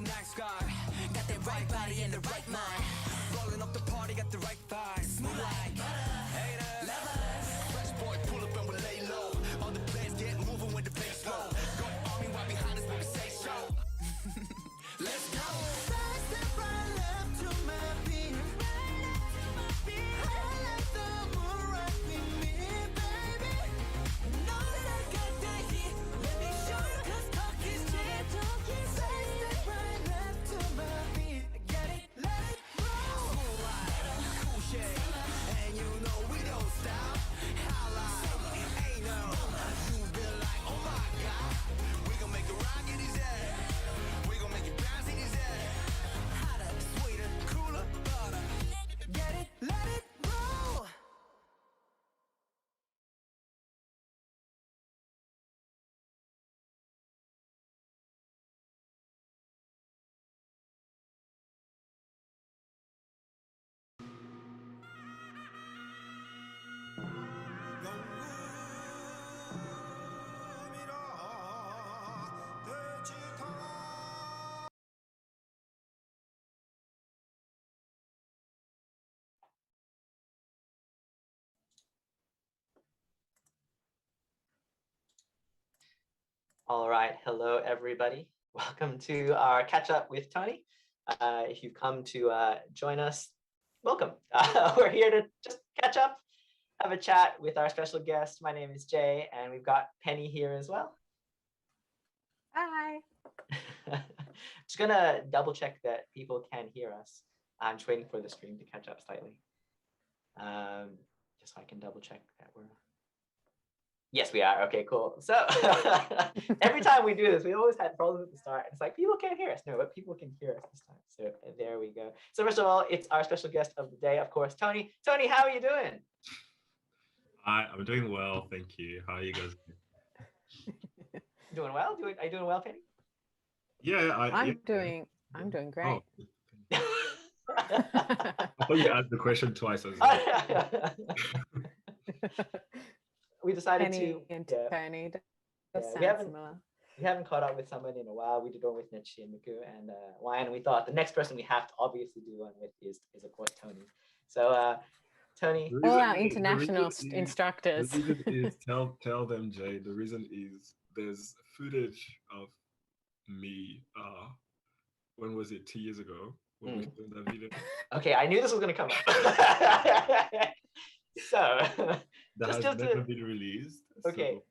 nice guy. Got that right body and the right mind. Rolling up the party, got the right vibe. Smooth like haters, lovers. Fresh boy, pull up and we lay low. All the players get moving with the bass low. Go army right behind us when we say so. Let's go. Side step right left to my beat. I like the moon rock with me, baby. Know that I got that heat. Let me show you 'cause talk is cheap. Side step right left to my beat. Get it, let it roll. Smooth like cool shade, and you know we don't stop. How like ain't no. You feel like oh my god. We gon' make the rocket easy. We gon' make it bounce easy. Hotter, sweeter, cooler, butter. Get it, let it roll. All right, hello everybody. Welcome to our catch up with Tony. If you've come to join us, welcome. We're here to just catch up, have a chat with our special guest. My name is Jay, and we've got Penny here as well. Hi. Just gonna double check that people can hear us. I'm just waiting for the stream to catch up slightly. Just so I can double check that we're. Yes, we are. Okay, cool. So every time we do this, we always had problems at the start. It's like people can't hear us. No, but people can hear us this time. So there we go. So first of all, it's our special guest of the day, of course, Tony. Tony, how are you doing? Hi, I'm doing well, thank you. How are you guys doing? Doing well? Are you doing well, Penny? Yeah, I'm doing great. Oh, I thought you asked the question twice. I was like, We decided Penny to. and Yeah. Tony does Yeah, sound similar. We haven't caught up with someone in a while. We did one with Nichi and Miku and Wyan. We thought the next person we have to obviously do one with is of course Tony. So Tony. the All reason- our international the reason instructors. The reason is tell them, Jay. The reason is there's footage of me. When was it? 2 years ago when we filmed that video. Okay, I knew this was gonna come up. So That just has to- never been released. Okay.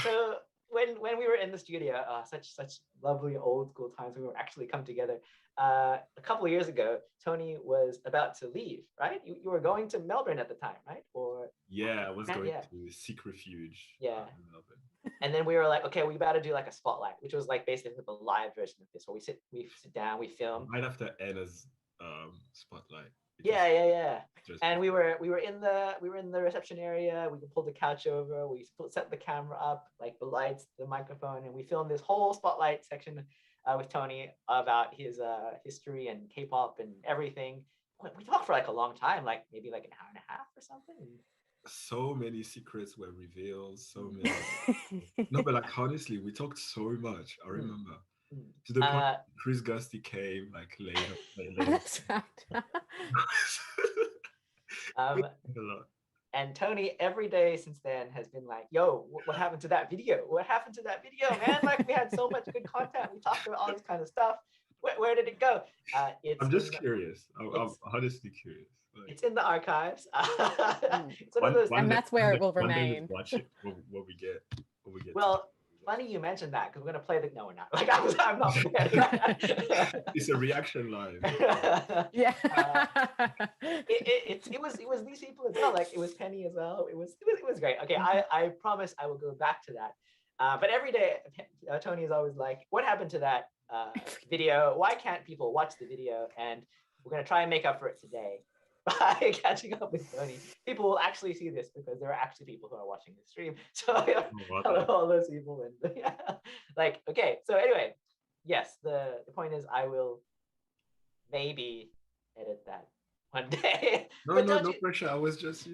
So when we were in the studio, such lovely old school times, we were actually come together. A couple of years ago, Tony was about to leave, right? You were going to Melbourne at the time, right? Or Yeah, I was going Yeah. to seek refuge. Yeah. In Melbourne. and then we were like, okay, we got to do like a spotlight, which was like basically the live version of this, where we sit down, we film. Right after Anna's spotlight. Yeah. Just And we were in the reception area. We pulled the couch over. We set the camera up, like the lights, the microphone, and we filmed this whole spotlight section with Tony about his history and K-pop and everything. We talked for like a long time, like maybe like an hour and a half or something. so many secrets were revealed. So many. No, but like honestly, we talked so much. I remember to the point Chris Gusty came like later. That's right. A lot. And Tony, every day since then has been like, yo, what happened to that video? What happened to that video, man? Like we had so much good content. We talked about all this kind of stuff. Where did it go? I'm just curious. I'm honestly curious. Like, it's in the archives. It's one of those. And that's where it will one day remain. we'll watch it. What we get. Well, funny you mentioned that because we're gonna play the. No, we're not. Like I'm not prepared. It's a reaction live. Yeah. It was these people as well. Like it was Penny as well. It was great. Okay, I promise I will go back to that. But every day, Tony is always like, "What happened to that video? Why can't people watch the video?" And we're gonna try and make up for it today by catching up with Tony. People will actually see this because there are actually people who are watching the stream. So hello, all those people. And yeah, like okay. So anyway, yes, the point is I will maybe edit that one day. No pressure. I was just,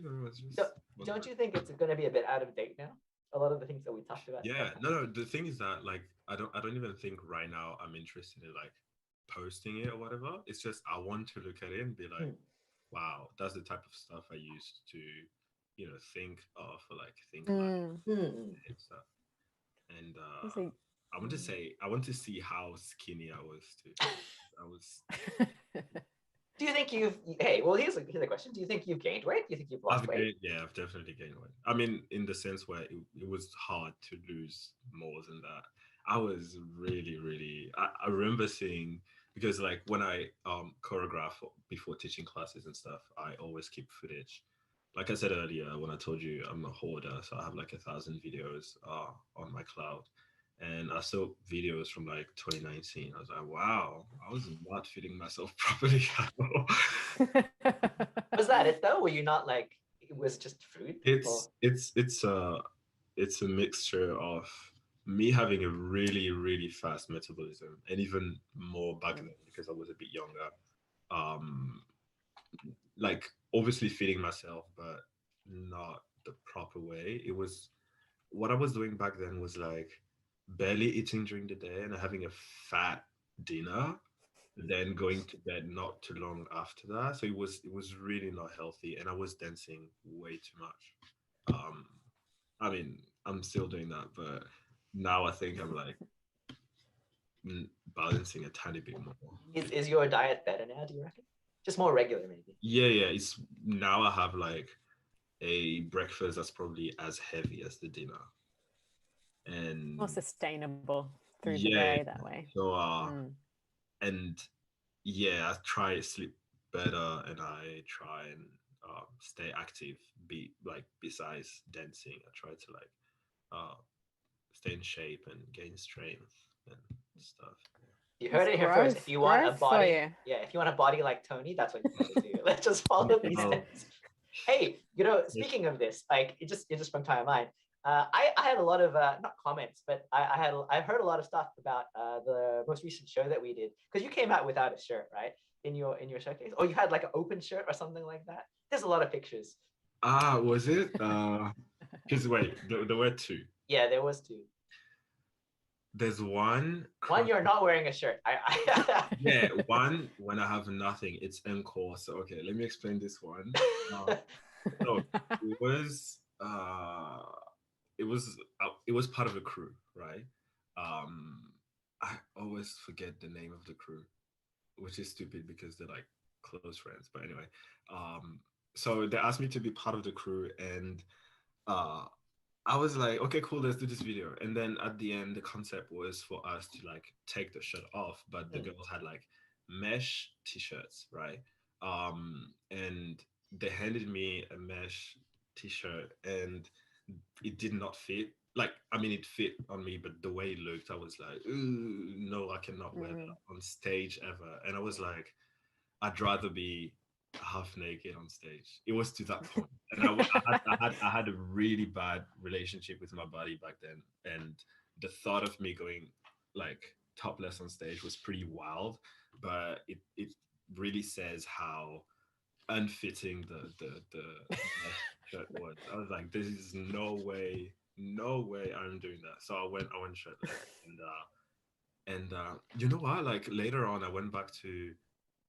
Don't you think it's going to be a bit out of date now? A lot of the things that we talked about. Yeah, no. The thing is that like I don't even think right now I'm interested in like posting it or whatever. It's just I want to look at it and be like, wow, that's the type of stuff I used to, think of, or like think about and stuff. And It's like, I want to say, I want to see how skinny I was too. I was. Do you think here's a question. Do you think you've gained weight? Do you think you've lost weight? I've definitely gained weight. I mean, in the sense where it was hard to lose more than that. I was really, really, I remember seeing, because like when I choreograph before teaching classes and stuff, I always keep footage. Like I said earlier, when I told you I'm a hoarder, so I have like 1,000 videos on my cloud. And I saw videos from like 2019. I was like, wow, I was not feeding myself properly at all. Was that it though? Were you not like, it was just food? It's a mixture of me having a really, really fast metabolism, and even more back then because I was a bit younger. Like obviously feeding myself, but not the proper way. It was what I was doing back then was like barely eating during the day and having a fat dinner, then going to bed not too long after that. So it was really not healthy, and I was dancing way too much. I mean, I'm still doing that, but now I think I'm like balancing a tiny bit more. Is your diet better now, do you reckon? Just more regular, maybe. Yeah. It's now I have like a breakfast that's probably as heavy as the dinner, and more sustainable through the day that way. So and yeah, I try to sleep better, and I try and stay active. Be like besides dancing, I try to like stay in shape and gain strength and stuff. You heard it here first. If you want a body, if you want a body like Tony, that's what you need to do. Let's just follow these steps. Hey, speaking of this, like it just sprung to my mind. I had a lot of not comments, but I've heard a lot of stuff about the most recent show that we did, because you came out without a shirt, right? In your showcase, or you had like an open shirt or something like that. There's a lot of pictures. Was it? Because wait, there were two. Yeah, there was two. There's one. One, you're not wearing a shirt. Yeah, one when I have nothing. It's encore. So okay, let me explain this one. No, it was part of a crew, right? I always forget the name of the crew, which is stupid because they're like close friends. But anyway, so they asked me to be part of the crew, and I was like, okay, cool, let's do this video. And then at the end, the concept was for us to like take the shirt off, but the girls had like mesh t-shirts, right? And they handed me a mesh t-shirt, and it did not fit. Like, I mean, it fit on me, but the way it looked, I was like, ooh, no, I cannot wear that on stage ever. And I was like, I'd rather be half naked on stage. It was to that point, and I had a really bad relationship with my body back then, and the thought of me going like topless on stage was pretty wild. But it really says how unfitting the shirt was. I was like, this is no way I'm doing that. So I went shirtless, and you know what? Like later on, I went back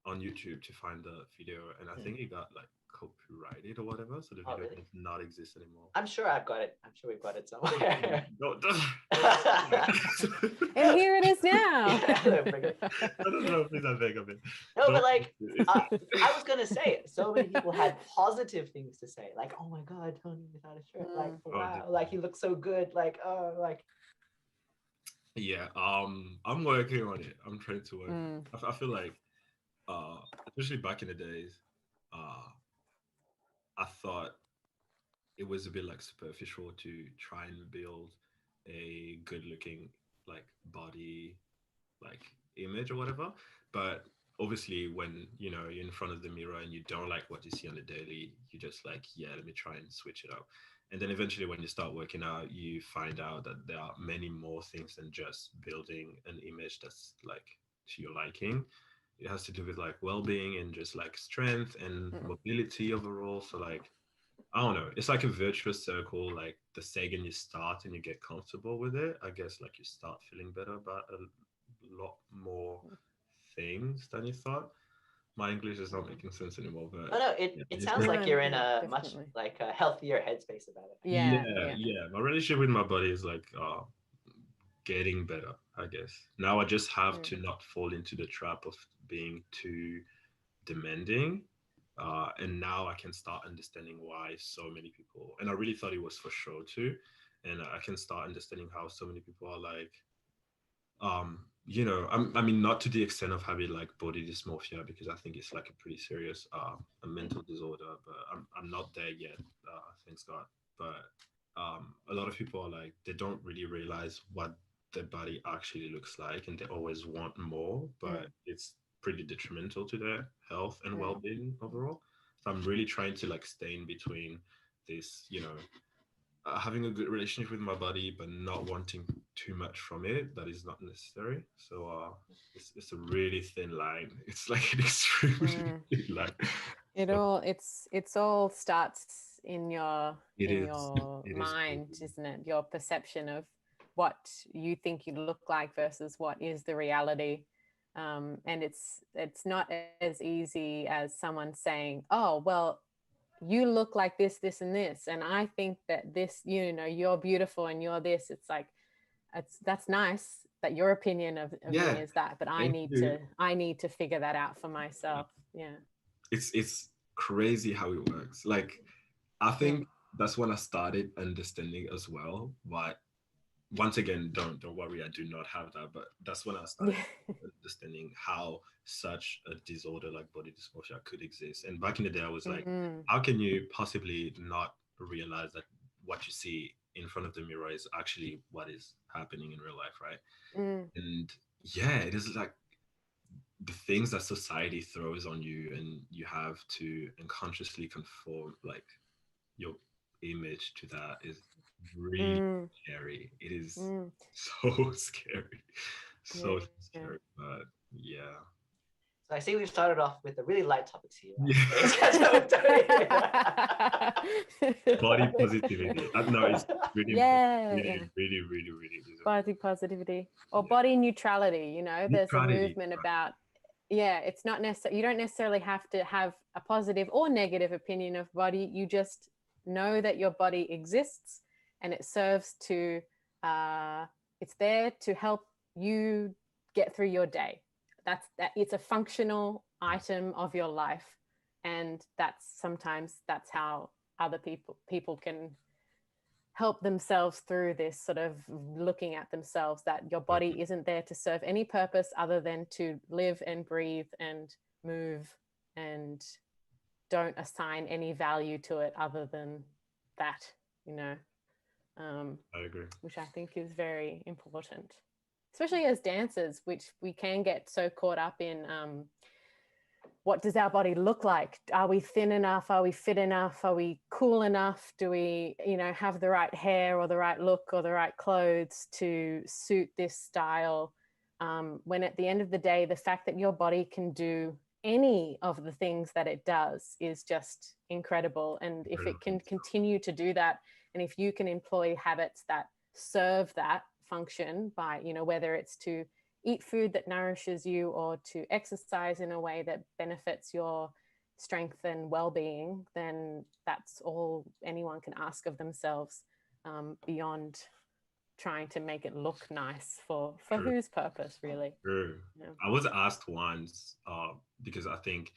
on YouTube to find the video, and I think it got like copyrighted or whatever, so the video really? does not exist anymore. I'm sure I've got it. I'm sure we've got it somewhere. No, and here it is now. No, please, I beg of it. No, but like I was gonna say, so many people had positive things to say, like, "Oh my God, Tony without a shirt, like, wow, like he looks so good, like, oh, like." Yeah, I'm working on it. I'm trying to work. I feel like, especially back in the days, I thought it was a bit like superficial to try and build a good looking like body like image or whatever. But obviously when you're in front of the mirror and you don't like what you see on the daily, you just like, yeah, let me try and switch it up. And then eventually when you start working out, you find out that there are many more things than just building an image that's like to your liking. It has to do with like well-being and just like strength and mobility overall. So like, I don't know, it's like a virtuous circle. Like the second you start and you get comfortable with it, I guess like you start feeling better about a lot more things things than you thought. My English is not making sense anymore, but Oh no, yeah, it it's sounds just- like you're in No, a much definitely. like a healthier headspace about it. Yeah, yeah, yeah. yeah. My relationship with my body is like getting better, I guess. Now I just have to not fall into the trap of being too demanding. And now I can start understanding why so many people, and I really thought it was for show too. And I can start understanding how so many people are like, I mean, not to the extent of having like body dysmorphia, because I think it's like a pretty serious a mental disorder, but I'm not there yet, thanks God. But a lot of people are like, they don't really realize what their body actually looks like, and they always want more, but it's pretty detrimental to their health and well-being overall. So I'm really trying to like stay in between this, having a good relationship with my body, but not wanting too much from it that is not necessary. So it's a really thin line. It's like an extremely thin line. So It's all starts in your it in is. your It is. mind, isn't it? Your perception of what you think you look like versus what is the reality. And it's not as easy as someone saying, oh well, you look like this and this, and I think that this, you're beautiful and you're this. It's like, that's nice that your opinion of Yeah. me is that, but Thank you. I need to figure that out for myself. Yeah. It's crazy how it works. Like I think that's when I started understanding as well why. Once again, don't worry, I do not have that, but that's when I started understanding how such a disorder like body dysmorphia could exist. And back in the day, I was like, how can you possibly not realize that what you see in front of the mirror is actually what is happening in real life, right? And yeah, it is like the things that society throws on you, and you have to unconsciously conform like your image to that is really scary. It is so scary. So scary. But yeah. So I see we've started off with the really light topics here. Body positivity. No, it's really, really is body positivity or body neutrality. There's a neutrality, movement right. about, it's not necessary. You don't necessarily have to have a positive or negative opinion of body. You just know that your body exists, and it serves to, it's there to help you get through your day. It's a functional item of your life, and sometimes that's how other people can help themselves through this sort of looking at themselves, that your body isn't there to serve any purpose other than to live and breathe and move, and don't assign any value to it other than that, I agree. which I think is very important, especially as dancers, which we can get so caught up in. What does our body look like? Are we thin enough? Are we fit enough? Are we cool enough? Do we, have the right hair or the right look or the right clothes to suit this style? When at the end of the day, the fact that your body can do any of the things that it does is just incredible. And if it can continue to do that, and if you can employ habits that serve that function by, whether it's to eat food that nourishes you or to exercise in a way that benefits your strength and well-being, then that's all anyone can ask of themselves, beyond trying to make it look nice for whose purpose, really. True. Yeah. I was asked once, because I think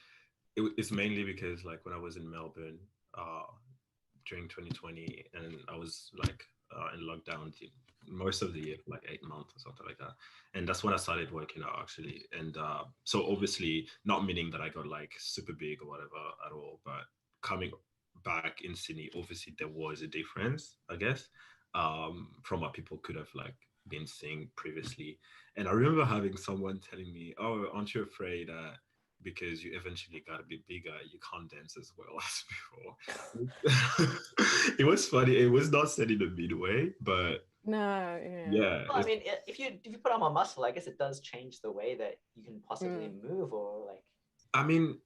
it's mainly because like when I was in Melbourne during 2020, and I was like in lockdown most of the year, like 8 months or something like that. And that's when I started working out actually. And so obviously not meaning that I got like super big or whatever at all, but coming back in Sydney, obviously there was a difference, I guess, from what people could have like been seeing previously. And I remember having someone telling me, oh, aren't you afraid that because you eventually got a bit bigger, you can't dance as well as before? It was funny. It was not said in a mean way, but No, yeah. Well, I mean, if you put on more muscle, I guess it does change the way that you can possibly move, or like. I mean,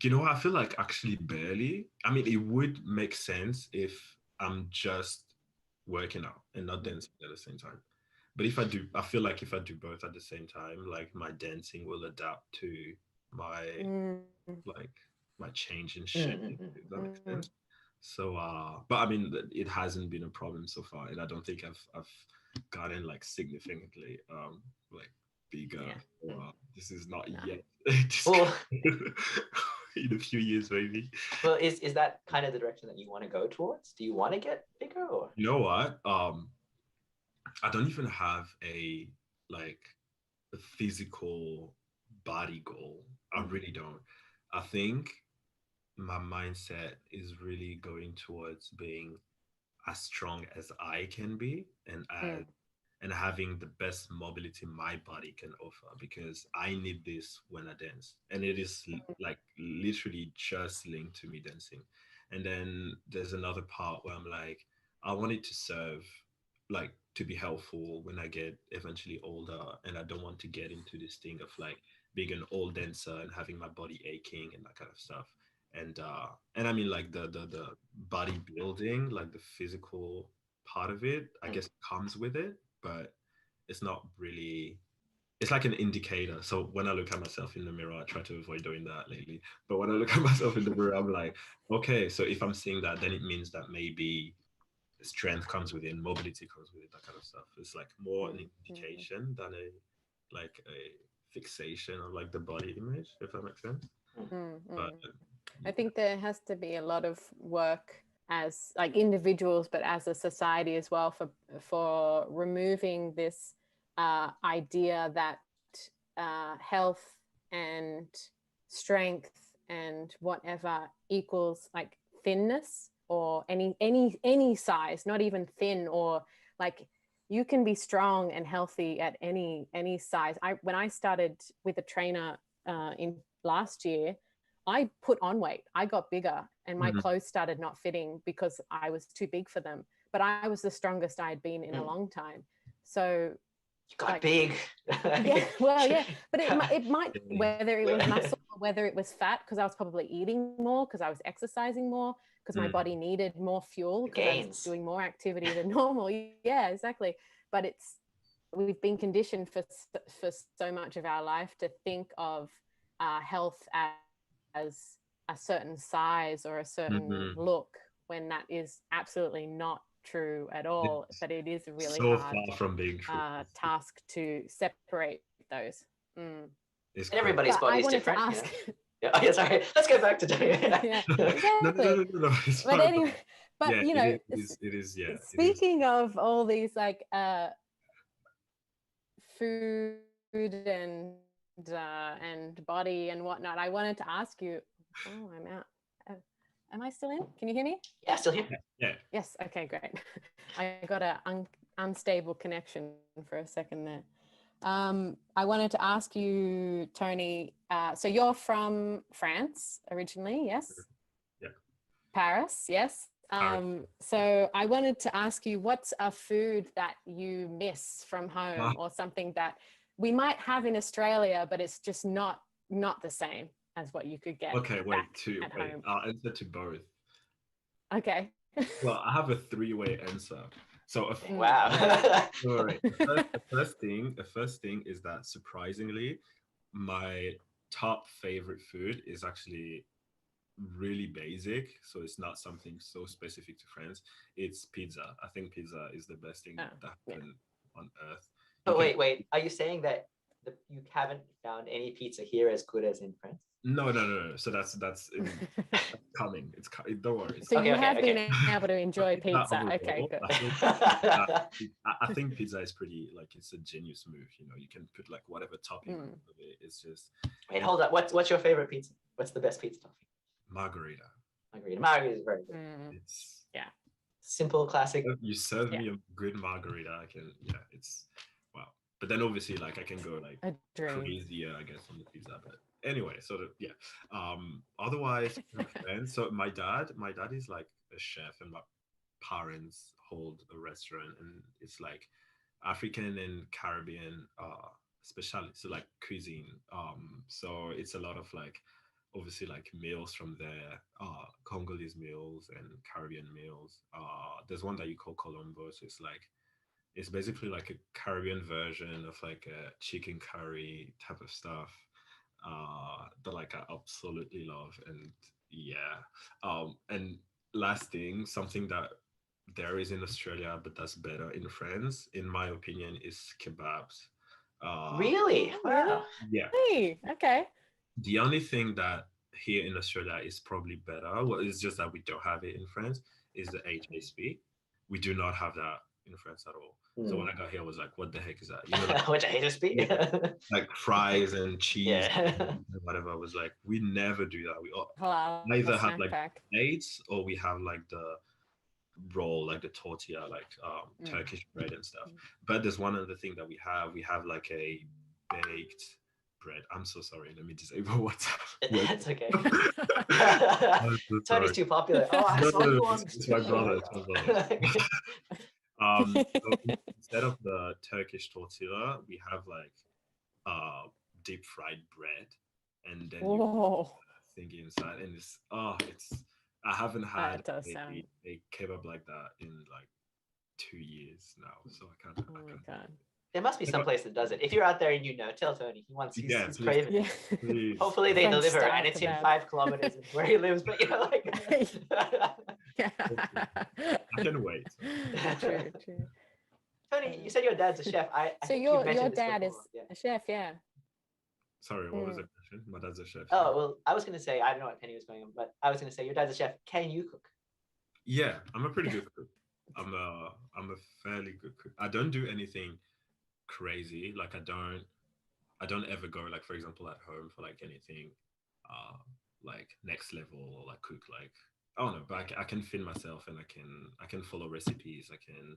I feel like actually barely. I mean, it would make sense if I'm just working out and not dancing at the same time. But if I do, I feel like if I do both at the same time, like my dancing will adapt to my Mm, like my change in shape, Mm, mm, mm. if that makes mm, sense. So but I mean it hasn't been a problem so far, and I don't think I've gotten like significantly like bigger. yeah. So, this is not No. yet. Well, In a few years maybe. well, is that kind of the direction that you want to go towards? Do you want to get bigger or? You know what? I don't even have like a physical body goal. I Mm, really don't. I think my mindset is really going towards being as strong as I can be, Mm, and having the best mobility my body can offer, because I need this when I dance, and it is like literally just linked to me dancing. And then there's another part where I'm like, I want it to serve, like to be helpful when I get eventually older, and I don't want to get into this thing of like being an old dancer and having my body aching and that kind of stuff. And I mean like the bodybuilding, like the physical part of it, I mm. guess comes with it, but it's not really, it's like an indicator. So when I look at myself in the mirror, I try to avoid doing that lately. But when I look at myself in the mirror, I'm like, okay, so if I'm seeing that, then it means that maybe strength comes with it, mobility comes with it, that kind of stuff. It's like more an mm, mm, indication than a fixation of like the body image, if that makes sense. mm, But mm. I think there has to be a lot of work as like individuals, but as a society as well, for removing this idea that health and strength and whatever equals like thinness or any size, not even thin, or like you can be strong and healthy at any size. When I started with a trainer in last year, I put on weight. I got bigger and my Mhm. clothes started not fitting because I was too big for them. But I was the strongest I had been in a Mm. long time. So You got like, big. yeah, well, yeah, but it might, Yeah. whether it was muscle or whether it was fat, because I was probably eating more, because I was exercising more, because my Mm. body needed more fuel, The because I was gains. doing more activity than normal. Yeah, exactly. But we've been conditioned for so much of our life to think of health as a certain size or a certain Mhm. look, when that is absolutely not true at all. It's But it is a really so hard far from being true. task to separate those. Mm. It's And crazy. everybody's But body I is wanted to different, ask, Yeah. Oh, yeah, sorry. Let's get back to yeah, No, exactly. no, it's But fine. anyway, Yeah, but you it know, is, yeah, it is. speaking of all these like food and body and whatnot, I wanted to ask you. Oh, I'm out. Am I still in? Can you hear me? Yeah, still here. Yeah. Yes. Okay, great. I got a unstable connection for a second there. I wanted to ask you, Tony. So you're from France originally, yes? Yeah. Paris, yes. Paris. So I wanted to ask you, what's a food that you miss from home, or something that we might have in Australia, but it's just not the same as what you could get Okay, back at wait. home? I'll answer to both. Okay. Well, I have a three-way answer. So Wow. all right. The first thing is that surprisingly, my top favorite food is actually really basic. So it's not something so specific to France. It's pizza. I think pizza is the best thing Oh, that yeah. happened on earth. You Oh, can wait. Are you saying that you haven't found any pizza here as good as in France? no. So that's coming. Don't worry. So Okay, you okay, have been okay. able to enjoy Pizza pizza. Okay, overall, good. I think pizza, I think pizza is pretty like it's a genius move. You know, you can put like whatever topping on top of it. It's just Wait, hold up. What's your favorite pizza? What's the best pizza topping? margarita. Margarita. Margarita is very good. It's Simple, classic. you serve Yeah. me a good margarita, I can it's wow. But then obviously like I can go like A dream. crazier, I guess, on the pizza. But anyway, otherwise friends. So my dad is like a chef, and my parents hold a restaurant, and it's like African and Caribbean specialty, so like cuisine. So it's a lot of like obviously like meals from there, Congolese meals and Caribbean meals. There's one that you call Colombo, so it's like It's basically like a Caribbean version of like a chicken curry type of stuff that like I absolutely love. And yeah. And last thing, something that there is in Australia, but that's better in France, in my opinion, is kebabs. Uh, Really? Oh, Wow. yeah. really? Okay. The only thing that here in Australia is probably better, well, it's just that we don't have it in France, is the HSP. We do not have that in France at all. So when Hmm. I got here, I was like, what the heck is that? You know, like, Which I hate to speak. yeah, like fries and cheese Yeah. and whatever. I was like, we never do that. We Halal either have snack like pack. plates or we have like the roll, like the tortilla, like Mm. Turkish bread and stuff. But there's one other thing that we have like a baked bread. I'm so sorry. Let me disable WhatsApp. That's okay. I'm so Tony's sorry. too popular. Oh, I No, saw no, you no, on it's my brother. stream. It's my brother. So instead of the Turkish tortilla, we have like deep fried bread, and then you Whoa, think inside, and it's. I haven't had that does sound. a kebab like that in like 2 years now, so I Oh my can't. god. There must be some place that does it. If you're out there and you know, tell Tony. Yeah, He's please, craving Yeah. it. please. Hopefully they French deliver, style and it's in kebab. 5 kilometers of where he lives. But you know, like. Yeah. I can wait. True, true. Tony, you said your dad's a chef. I So think you've your mentioned this dad is before. Yeah. a chef, yeah. Sorry, what was Mm. the question? My dad's a chef. Oh well, I was gonna say I don't know what Penny was going on, but I was gonna say your dad's a chef. Can you cook? Yeah, I'm a pretty good cook. I'm a fairly good cook. I don't do anything crazy. Like I don't ever go like for example at home for like anything uh like next level or like cook like I don't know, but I can feed myself and I can follow recipes. I can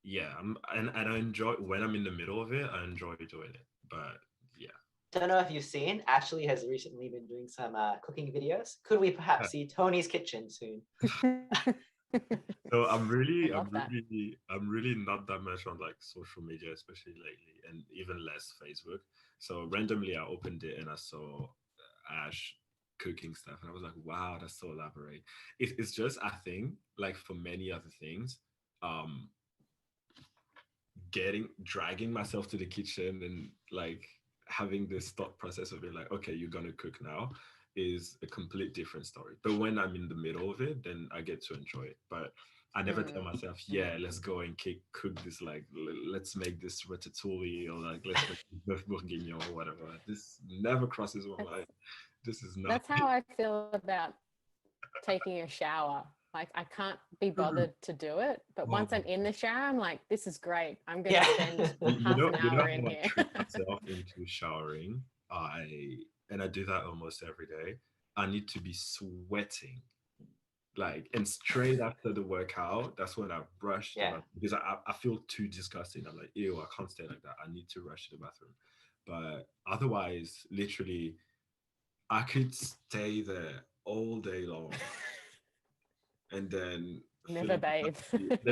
yeah, and I enjoy when I'm in the middle of it, I enjoy doing it. But yeah. Don't know if you've seen. Ashley has recently been doing some cooking videos. Could we perhaps see Tony's kitchen soon? So I love that. I'm really not that much on like social media, especially lately, and even less Facebook. So randomly I opened it and I saw Ash cooking stuff, and I was like, wow, that's so elaborate. It's just I think like for many other things, um, dragging myself to the kitchen and like having this thought process of being like, okay, you're gonna cook now is a complete different story. But when I'm in the middle of it, then I get to enjoy it. But I never tell myself, yeah, let's go and cook this, like, let's make this ratatouille or like, let's make beef bourguignon or whatever. This never crosses my mind. This is not. That's how I feel about taking a shower. Like I can't be bothered to do it, but once I'm in the shower, I'm like, this is great. I'm gonna spend half an hour in how I here. trick myself into showering. I do that almost every day. I need to be sweating, like, and straight after the workout, that's when I brush the Yeah. bathroom because I feel too disgusting. I'm like, ew, I can't stay like that. I need to rush to the bathroom. But otherwise, literally, I could stay there all day long and then Never bathe.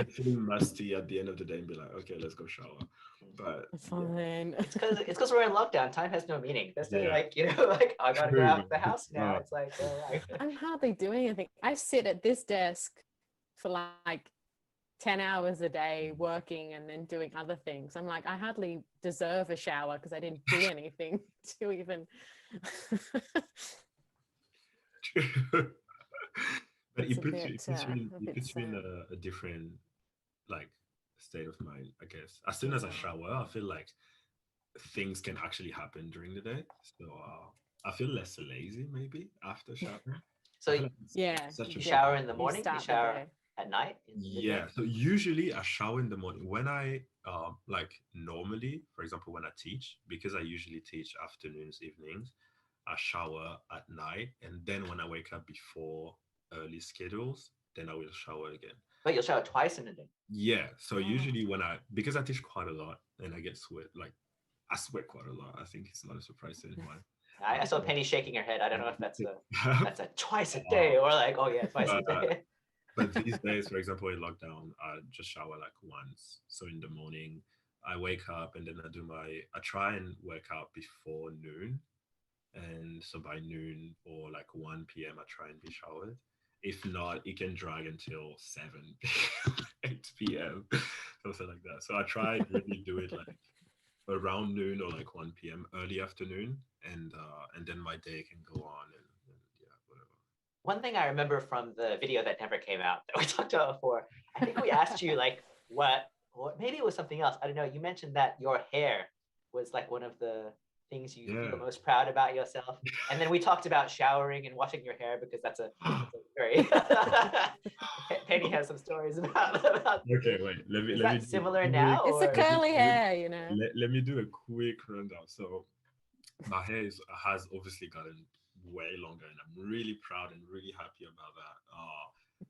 feeling musty at the end of the day and be like, okay, let's go shower. But Fine. It's because we're in lockdown. Time has no meaning. That's Yeah. like, you know, like I gotta go True. out the house now. Oh. It's like, all right. I'm hardly doing anything. I sit at this desk for like 10 hours a day working and then doing other things. I'm like, I hardly deserve a shower because I didn't do anything to even. But It's it a puts you, bit, it puts you in sad. a different like state of mind, I guess. As soon as I shower, I feel like things can actually happen during the day. So I feel less lazy maybe after showering. So I feel like it's Yeah. such a you yeah. shower in the You morning, you start the shower day. at night. In the Yeah, midnight? so usually I shower in the morning. When I like normally, for example, when I teach, because I usually teach afternoons, evenings, I shower at night, and then when I wake up before early schedules, then I will shower again. But you'll shower twice in a day. Yeah, so Oh. usually because I teach quite a lot and I get sweat, like I sweat quite a lot. I think it's not a surprise to anyone. I saw Penny shaking her head. I don't know if that's a twice a Uh, day or like, oh yeah, twice a but- day. But these days, for example, in lockdown, I just shower like once. So in the morning, I wake up and then I try and work out before noon. And so by noon or like 1 p.m., I try and be showered. If not, it can drag until 7 p.m. p.m. something like that. So I try and really do it like around noon or like 1 p.m. early afternoon, and then my day can go on and yeah, whatever. One thing I remember from the video that never came out that we talked about before, I think we asked you like what, or maybe it was something else. I don't know. You mentioned that your hair was like one of the things you Yeah. feel most proud about yourself. And then we talked about showering and washing your hair because that's a very Penny has some stories about Okay, wait. Let is me that do a similar quick- now? It's the Or curly hair, you know. Let me do a quick rundown. So my hair has obviously gotten way longer, and I'm really proud and really happy about that.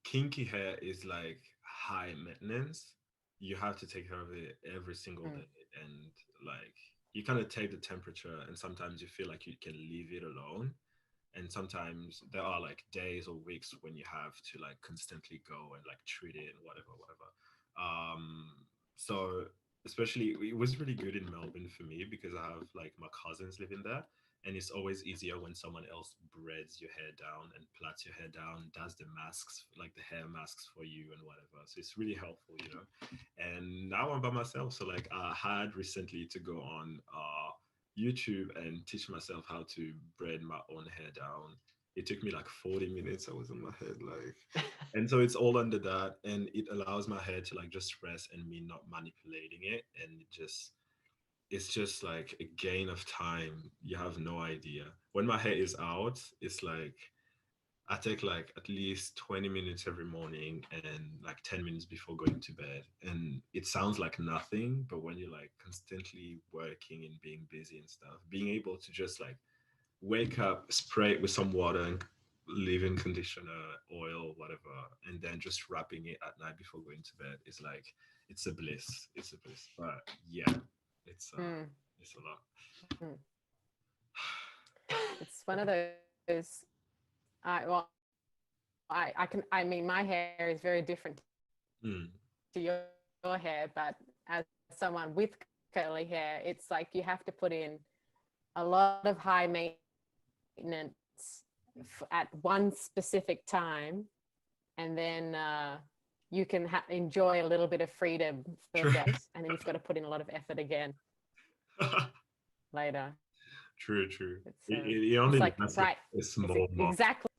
Kinky hair is like high maintenance. You have to take care of it every single day, and like you kind of take the temperature, and sometimes you feel like you can leave it alone, and sometimes there are like days or weeks when you have to like constantly go and like treat it and whatever. So especially it was really good in Melbourne for me because I have like my cousins living there, and it's always easier when someone else braids your hair down and plats your hair down, does the masks, like the hair masks for you and whatever. So it's really helpful, you know. And now I'm by myself, so like I had recently to go on YouTube and teach myself how to braid my own hair down. It took me like 40 minutes. I was in my head like, and so it's all under that, and it allows my hair to like just rest and me not manipulating it, and it's just like a gain of time. You have no idea. When my hair is out, it's like I take like at least 20 minutes every morning and like 10 minutes before going to bed. And it sounds like nothing, but when you're like constantly working and being busy and stuff, being able to just like wake up, spray it with some water and leave-in conditioner, oil, whatever, and then just wrapping it at night before going to bed is like it's a bliss. It's a bliss. But yeah, it's a lot. It's one of those. I mean, my hair is very different Mm. to your hair, but as someone with curly hair, it's like you have to put in a lot of high maintenance at one specific time, and then you can enjoy a little bit of freedom for True. yourself, and then you've got to put in a lot of effort again later. True. It's, It only it's like lasts right, a it's small month. exactly.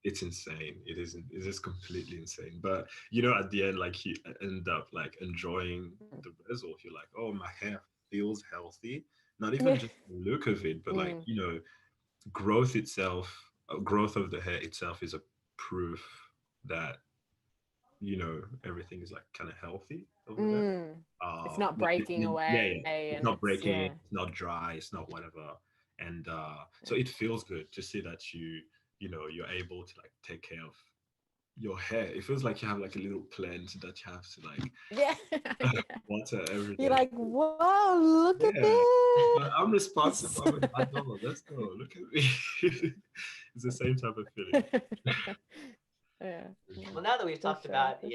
It's insane. It is completely insane. But you know, at the end, like you end up like enjoying the result. You're like, oh, my hair feels healthy. Not even just the look of it, but like, you know, growth itself, growth of the hair itself is a proof that, you know, everything is like kind of healthy over there. It's not breaking away. It's not breaking, it's not dry, it's not whatever. And so it feels good to see that you know, you're able to like take care of your hair. It feels like you have like a little plant that you have to like water every day. You're like, whoa, look at Yeah. this. I'm responsible. I'm an adult. Let's go. Look at me. It's the same type of feeling. Yeah. well, now that we've talked sure, about for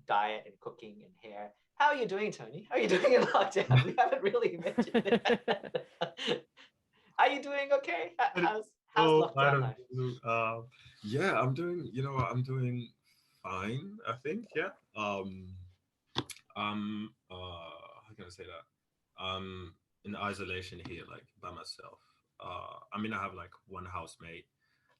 diet and cooking and hair, how are you doing, Tony? How are you doing in lockdown? We haven't really mentioned it. Are you doing okay? How's lockdown life? Yeah, I'm doing, you know what, I'm doing fine, I think. Yeah. How can I say that? In isolation here, like by myself. I mean, I have like one housemate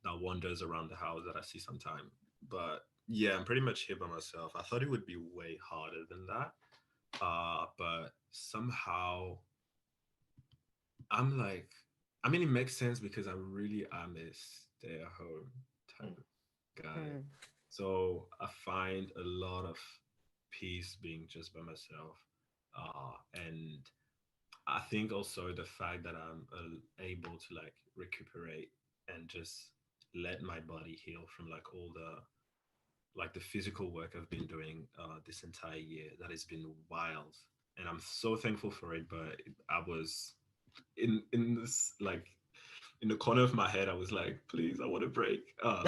that wanders around the house that I see sometime. But yeah, I'm pretty much here by myself. I thought it would be way harder than that. But somehow I'm like, I mean, it makes sense because I really am a stay-at-home type of guy. So I find a lot of peace being just by myself. And I think also the fact that I'm able to like recuperate and just let my body heal from like the physical work I've been doing this entire year. That has been wild, and I'm so thankful for it. But I was in this like in the corner of my head, I was like, please, I want to break. So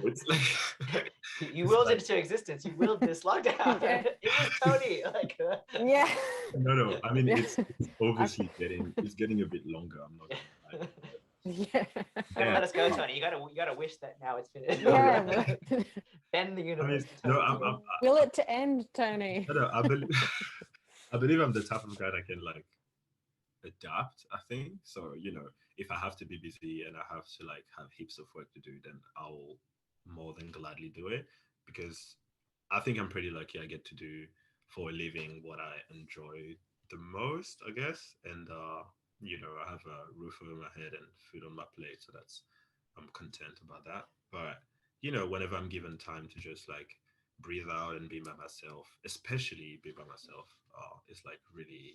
it's like you willed it into existence. You willed this lockdown. It was Tony. Like, Yeah. no. I mean, it's obviously getting a bit longer. I'm not gonna lie. Yeah. Never Yeah. let us go, Tony. You gotta wish that now it's finished. Yeah. Bend the I mean, universe. to no, Tony's will. Will it to end, Tony? I believe I believe I'm the type of guy that can like adapt, I think. So, if I have to be busy and I have to like have heaps of work to do, then I'll more than gladly do it, because I think I'm pretty lucky I get to do for a living what I enjoy the most, I guess. And I have a roof over my head and food on my plate, so I'm content about that. But whenever I'm given time to just like breathe out and be by myself, especially be by myself, it's like really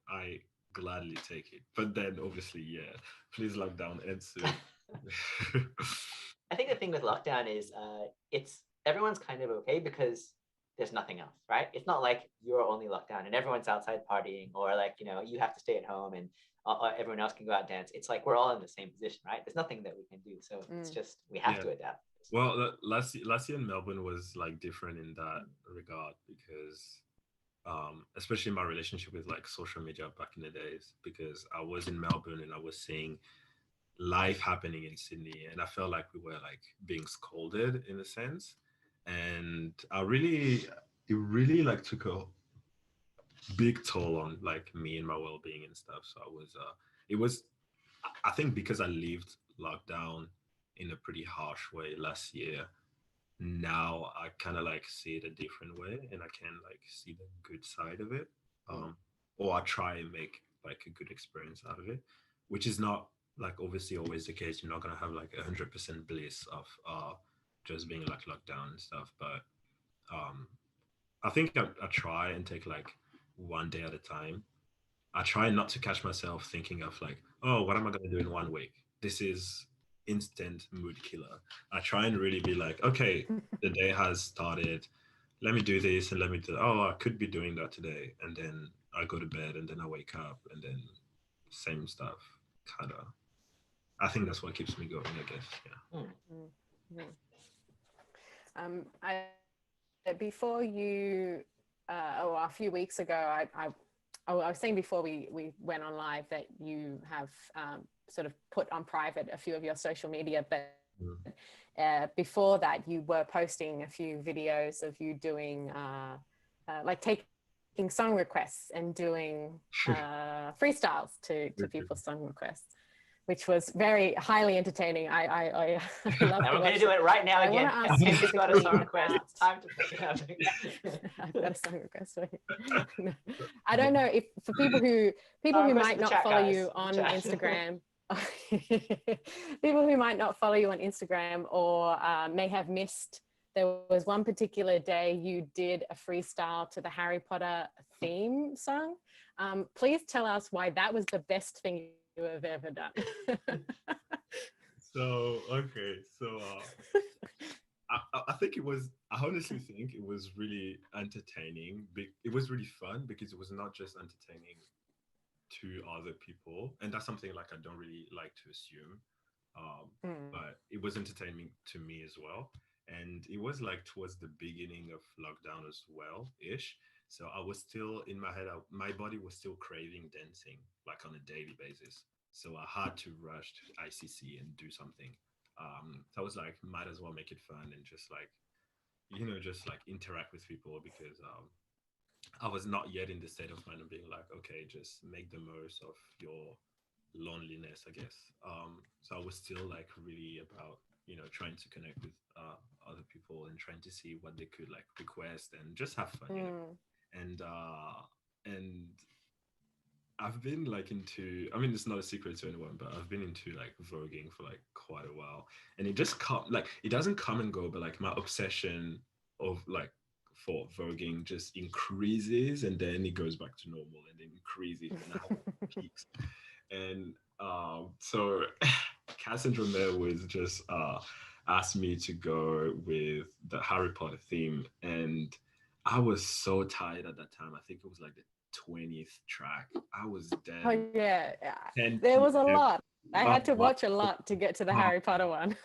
I gladly take it. But then obviously, yeah, please lockdown end soon. I think the thing with lockdown is it's everyone's kind of okay because there's nothing else, right? It's not like you're only locked down and everyone's outside partying, or like you have to stay at home and everyone else can go out dance. It's like we're all in the same position, right? There's nothing that we can do, so it's just we have Yeah. to adapt. Well, last year in Melbourne was like different in that regard, because especially my relationship with like social media back in the days, because I was in Melbourne and I was seeing life happening in Sydney, and I felt like we were like being scolded in a sense. And it really like took a big toll on like me and my well-being and stuff. So it was, I think, because I lived lockdown in a pretty harsh way last year, now I kind of like see it a different way, and I can like see the good side of it. Or I try and make like a good experience out of it, which is not like obviously always the case. You're not gonna have like 100% bliss of just being like locked down and stuff. But I think I try and take like one day at a time. I try not to catch myself thinking of like, oh, what am I gonna do in 1 week? This is instant mood killer. I try and really be like, okay, the day has started. Let me do this and let me do. Oh, I could be doing that today, and then I go to bed, and then I wake up, and then same stuff. Kind of. I think that's what keeps me going, I guess. Yeah. I before you, a few weeks ago, I was saying before we went on live that you have sort of put on private a few of your social media, but before that you were posting a few videos of you doing like taking song requests and doing freestyles to people's song requests, which was very highly entertaining. I love And we're going to do it right now again. We've got a song request. It's time to pick it up. I've got a song request for you. I don't know if for people who might not follow you on Instagram, people who might not follow you on Instagram or may have missed, there was one particular day you did a freestyle to the Harry Potter theme song. Please tell us why that was the best thing you have ever done. So I think I honestly think it was really entertaining. It was really fun because it was not just entertaining to other people, and that's something like I don't really like to assume, but it was entertaining to me as well. And it was like towards the beginning of lockdown as well ish, so I was still in my head, my body was still craving dancing like on a daily basis, so I had to rush to ICC and do something. So I was like, might as well make it fun and just like just like interact with people, because I was not yet in the state of mind of being like, okay, just make the most of your loneliness, I guess. So I was still like really about, trying to connect with other people and trying to see what they could like request and just have fun, And I've been like into, I mean, it's not a secret to anyone, but I've been into like voguing for like quite a while, and it just it doesn't come and go, but like my obsession of like for voguing just increases, and then it goes back to normal, and then increases, and I have peaks. And so Cassandra Mayer was just asked me to go with the Harry Potter theme, and I was so tired at that time. I think it was like the 20th track. I was dead. Oh yeah, there was a lot. I had to watch a lot to get to the Harry Potter one.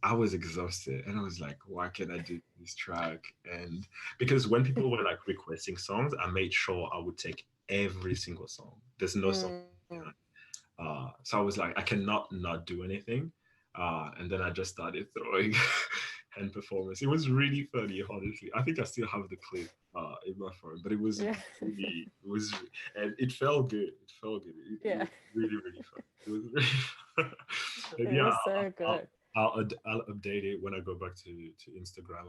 I was exhausted, and I was like, why can't I do this track? And because when people were like requesting songs, I made sure I would take every single song. There's no song. So I was like, I cannot not do anything. And then I just started throwing hand performance. It was really funny, honestly. I think I still have the clip in my phone, but it was Yeah. really, it was, and it felt good. It felt good. It Yeah. was really, really fun. It was really fun. And It yeah, was so good. I'll update it when I go back to Instagram.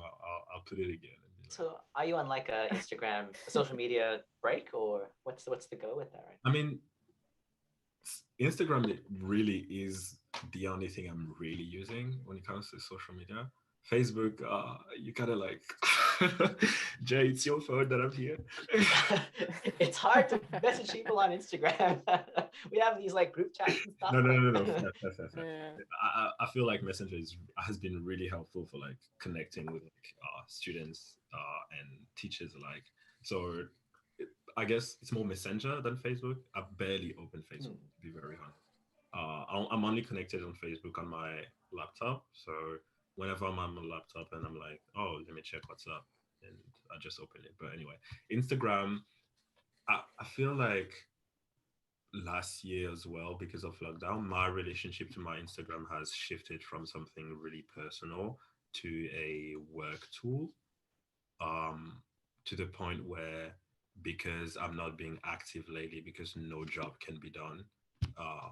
I'll put it again. And be like, So are you on like a Instagram, a social media break, or what's the go with that right I mean, Instagram it really is the only thing I'm really using when it comes to social media. Facebook, you gotta like, Jay, it's your phone that I'm here. now? It's hard to message people on Instagram. We have these like group chats and stuff. No. Fair. Yeah. I feel like Messenger has been really helpful for like connecting with like students and teachers alike. So I guess it's more Messenger than Facebook. I barely open Facebook, Hmm. to be very honest. I'm only connected on Facebook on my laptop. So whenever I'm on my laptop and I'm like, oh, let me check what's up, and I just open it. But anyway, Instagram, I feel like last year as well, because of lockdown, my relationship to my Instagram has shifted from something really personal to a work tool. Um, to the point where, because I'm not being active lately because no job can be done, uh,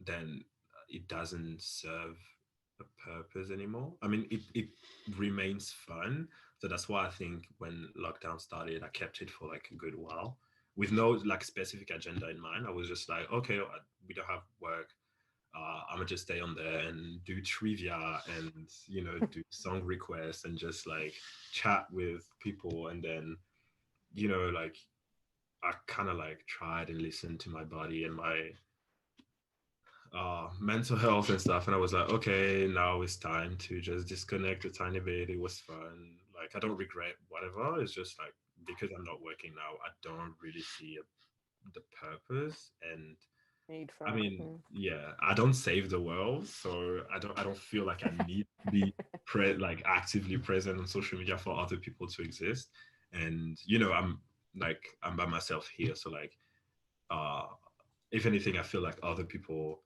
then it doesn't serve a purpose anymore. I mean, it remains fun. So that's why I think when lockdown started, I kept it for like a good while with no like specific agenda in mind. I was just like, okay, we don't have work. I'm gonna just stay on there and do trivia and do song requests and just like chat with people. And then like I kind of like tried and listened to my body and my mental health and stuff. And I was like, okay, now it's time to just disconnect a tiny bit. It was fun. Like, I don't regret whatever. It's just like, because I'm not working now, I don't really see the purpose. And Need for I it. mean, yeah, I don't save the world. So I don't feel like I need to be like actively present on social media for other people to exist. And, I'm by myself here. So like, uh, if anything, I feel like other people,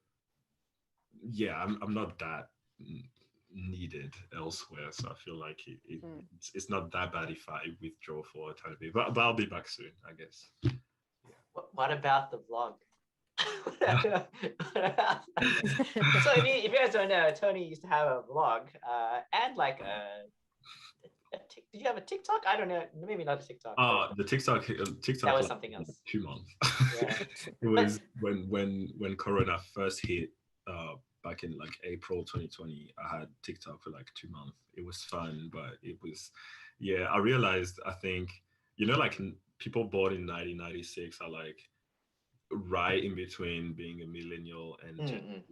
yeah, I'm not that needed elsewhere, so I feel like it's not that bad if I withdraw for a tiny bit, but I'll be back soon, I guess. What about the vlog? So if you guys don't know, Tony used to have a vlog and like did you have a TikTok? I don't know, maybe not a TikTok. The TikTok That was like, something else. 2 months. Yeah. It was when Corona first hit, back in like April 2020. I had TikTok for like 2 months. It was fun, but it was, yeah. I realized, I think, like people born in 1996 are like right in between being a millennial and Gen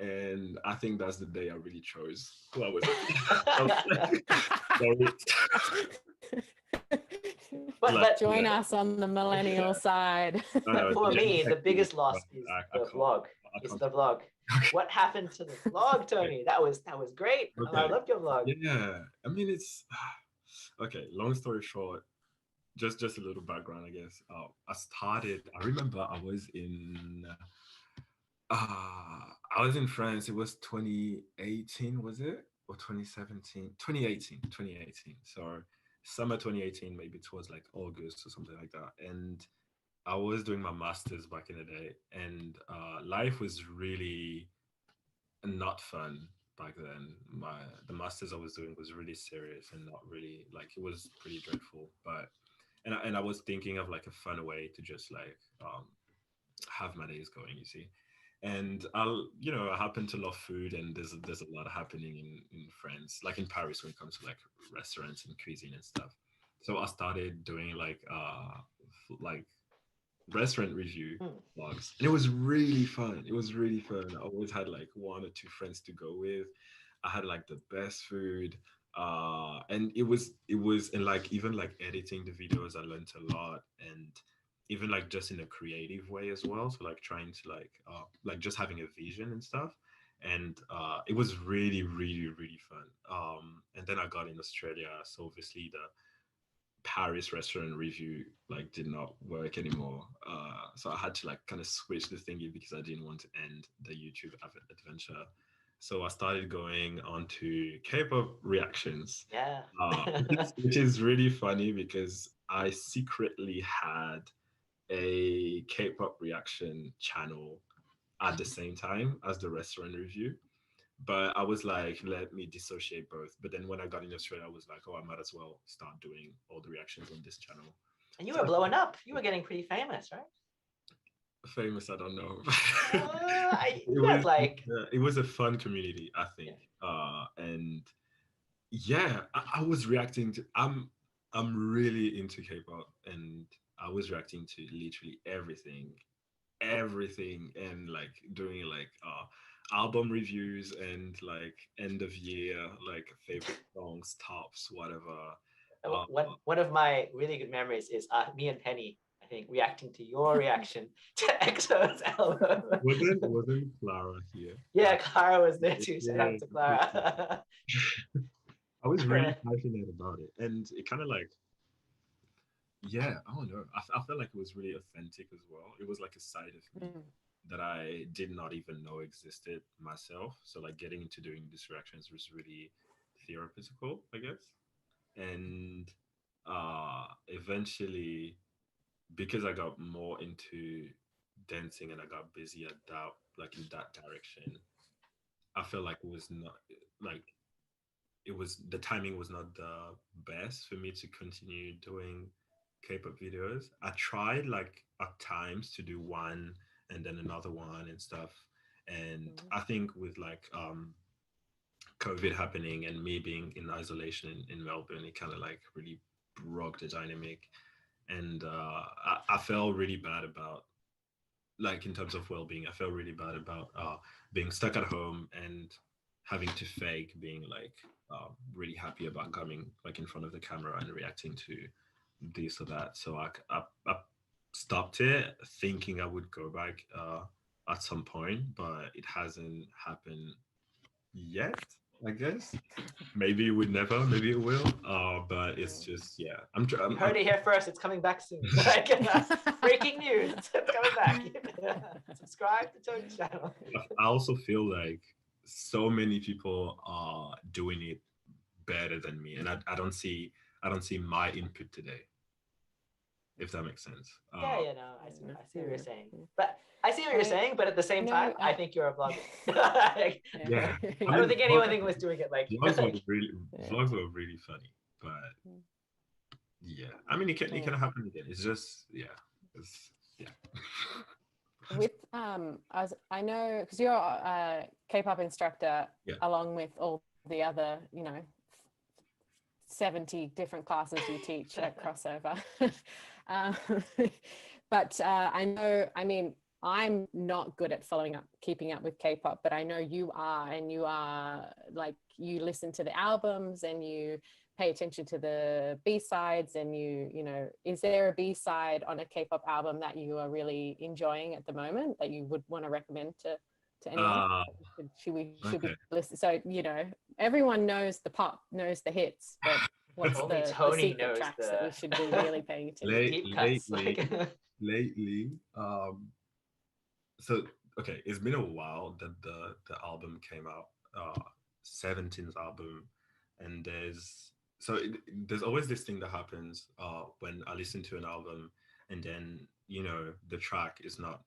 Mm-mm. and I think that's the day I really chose who I was. I was like, sorry. But Join us on the millennial side. No, for Gen me, the X biggest is- loss I- is I the can't- vlog. I It's can't- the vlog. What happened to the vlog, Tony? That was great. I Okay. loved your vlog. Yeah, I mean it's okay. Long story short, just a little background, I guess. I remember I was in France. It was 2018, was it? Or 2017? 2018. So summer 2018, maybe towards like August or something like that. And I was doing my master's back in the day, and life was really not fun back then. The masters I was doing was really serious and not really like, it was pretty dreadful. But and I was thinking of like a fun way to just like have my days going, you see. And I happen to love food, and there's a lot happening in France, like in Paris, when it comes to like restaurants and cuisine and stuff. So I started doing like restaurant review Hmm. vlogs, and it was really fun. It was really fun. I always had like one or two friends to go with. I had like the best food, and it was and like even like editing the videos, I learned a lot. And even like just in a creative way as well, so like trying to like just having a vision and stuff. And it was really really really fun. And then I got in Australia, so obviously Paris restaurant review like did not work anymore. So I had to like kind of switch the thingy because I didn't want to end the YouTube adventure. So I started going on to K-pop reactions, Yeah. which is really funny because I secretly had a K-pop reaction channel at the same time as the restaurant review. But I was like, let me dissociate both. But then when I got in Australia, I was like, oh, I might as well start doing all the reactions on this channel. And you So were blowing up. You were getting pretty famous, right? famous, I don't know. You guys like, It was a fun community, I think. yeah. And yeah, I was reacting to. I'm really into K-pop, and I was reacting to literally everything, and like doing like album reviews and like end of year like favorite songs, tops, whatever. Uh, One of my really good memories is me and Penny, I think, reacting to your reaction to EXO's album. wasn't Clara here? Yeah, Clara was there too. Shout Yeah, out to Clara. I was really passionate about it, and it kind of like, yeah, I don't know. I felt like it was really authentic as well. It was like a side of me Mm. that I did not even know existed myself. So like getting into doing these reactions was really therapeutical, I guess. And eventually, because I got more into dancing and I got busy at that, like in that direction, I felt like it was not like it was the timing was not the best for me to continue doing K-pop videos. I tried like at times to do one and then another one and stuff. And Mm. I think with like COVID happening and me being in isolation in Melbourne, it kind of like really broke the dynamic. And I felt really bad about like in terms of well-being. I felt really bad about being stuck at home and having to fake being like really happy about coming like in front of the camera and reacting to this or that. So I stopped it, thinking I would go back at some point, but it hasn't happened yet. I guess maybe it would never, maybe it will. But it's just yeah. You heard it here first. It's coming back soon. Like, breaking news. It's coming back. Subscribe to Tony's channel. I also feel like so many people are doing it better than me, and I don't see my input today, if that makes sense. Yeah, no, I see what you're Yeah. saying. But I see what you're I- saying, but at the same no, time, I I- think you're a vlogger. Like, Yeah. I don't think anyone was doing it like Vlogs were like, really Yeah. vlogs were really funny, but Mm. yeah, I mean it Yeah. can happen again. It's just it's yeah. With I know because you're a K-pop instructor Yeah. along with all the other 70 different classes you teach at Crossover. um, but I know, I mean, I'm not good at keeping up with K-pop, but I know you are, and you are like, you listen to the albums and you pay attention to the B-sides, and is there a B-side on a K-pop album that you are really enjoying at the moment that you would want to recommend to anyone? Should we Okay. listen? So everyone knows the pop, knows the hits, but what's Only the Tony secret knows tracks that we the should be really paying attention to? deep cuts. lately, Like, lately, so okay, it's been a while that the album came out, 17th album, and there's always this thing that happens when I listen to an album, and then the track is not,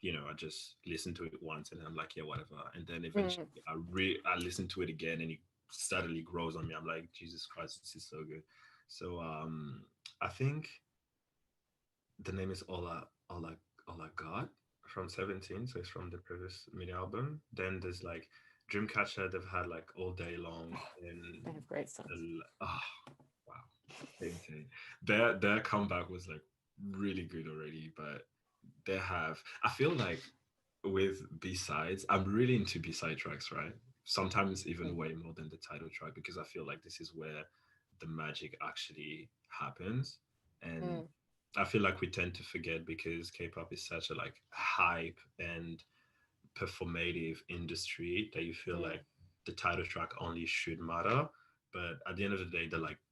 I just listen to it once and I'm like, yeah, whatever, and then eventually I listen to it again and it suddenly grows on me. I'm like, Jesus Christ, this is so good. So I think the name is All I Got from 17, so it's from the previous mini album. Then there's like Dreamcatcher, they've had like All Day Long, and They have great songs. oh wow, insane. Their comeback was like really good already, but I feel like with B-sides, I'm really into B-side tracks, right? Sometimes even way more than the title track, because I feel like this is where the magic actually happens. And I feel like we tend to forget because K-pop is such a like hype and performative industry that you feel like the title track only should matter. but at the end of the day,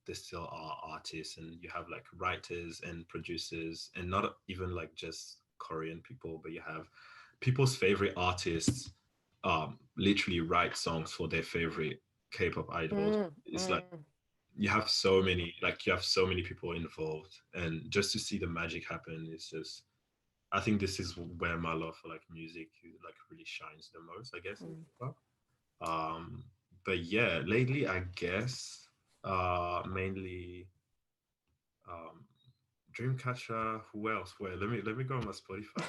they still are artists, and you have like writers and producers, and not even like just Korean people, but you have people's favorite artists literally write songs for their favorite K-pop idols. Mm, It's like mm. you have so many people involved, and just to see the magic happen is just, I think this is where my love for like music like really shines the most, I guess, in Mm. K-pop. um but yeah, lately I guess mainly um Dreamcatcher. Who else? Wait, let me go on my Spotify.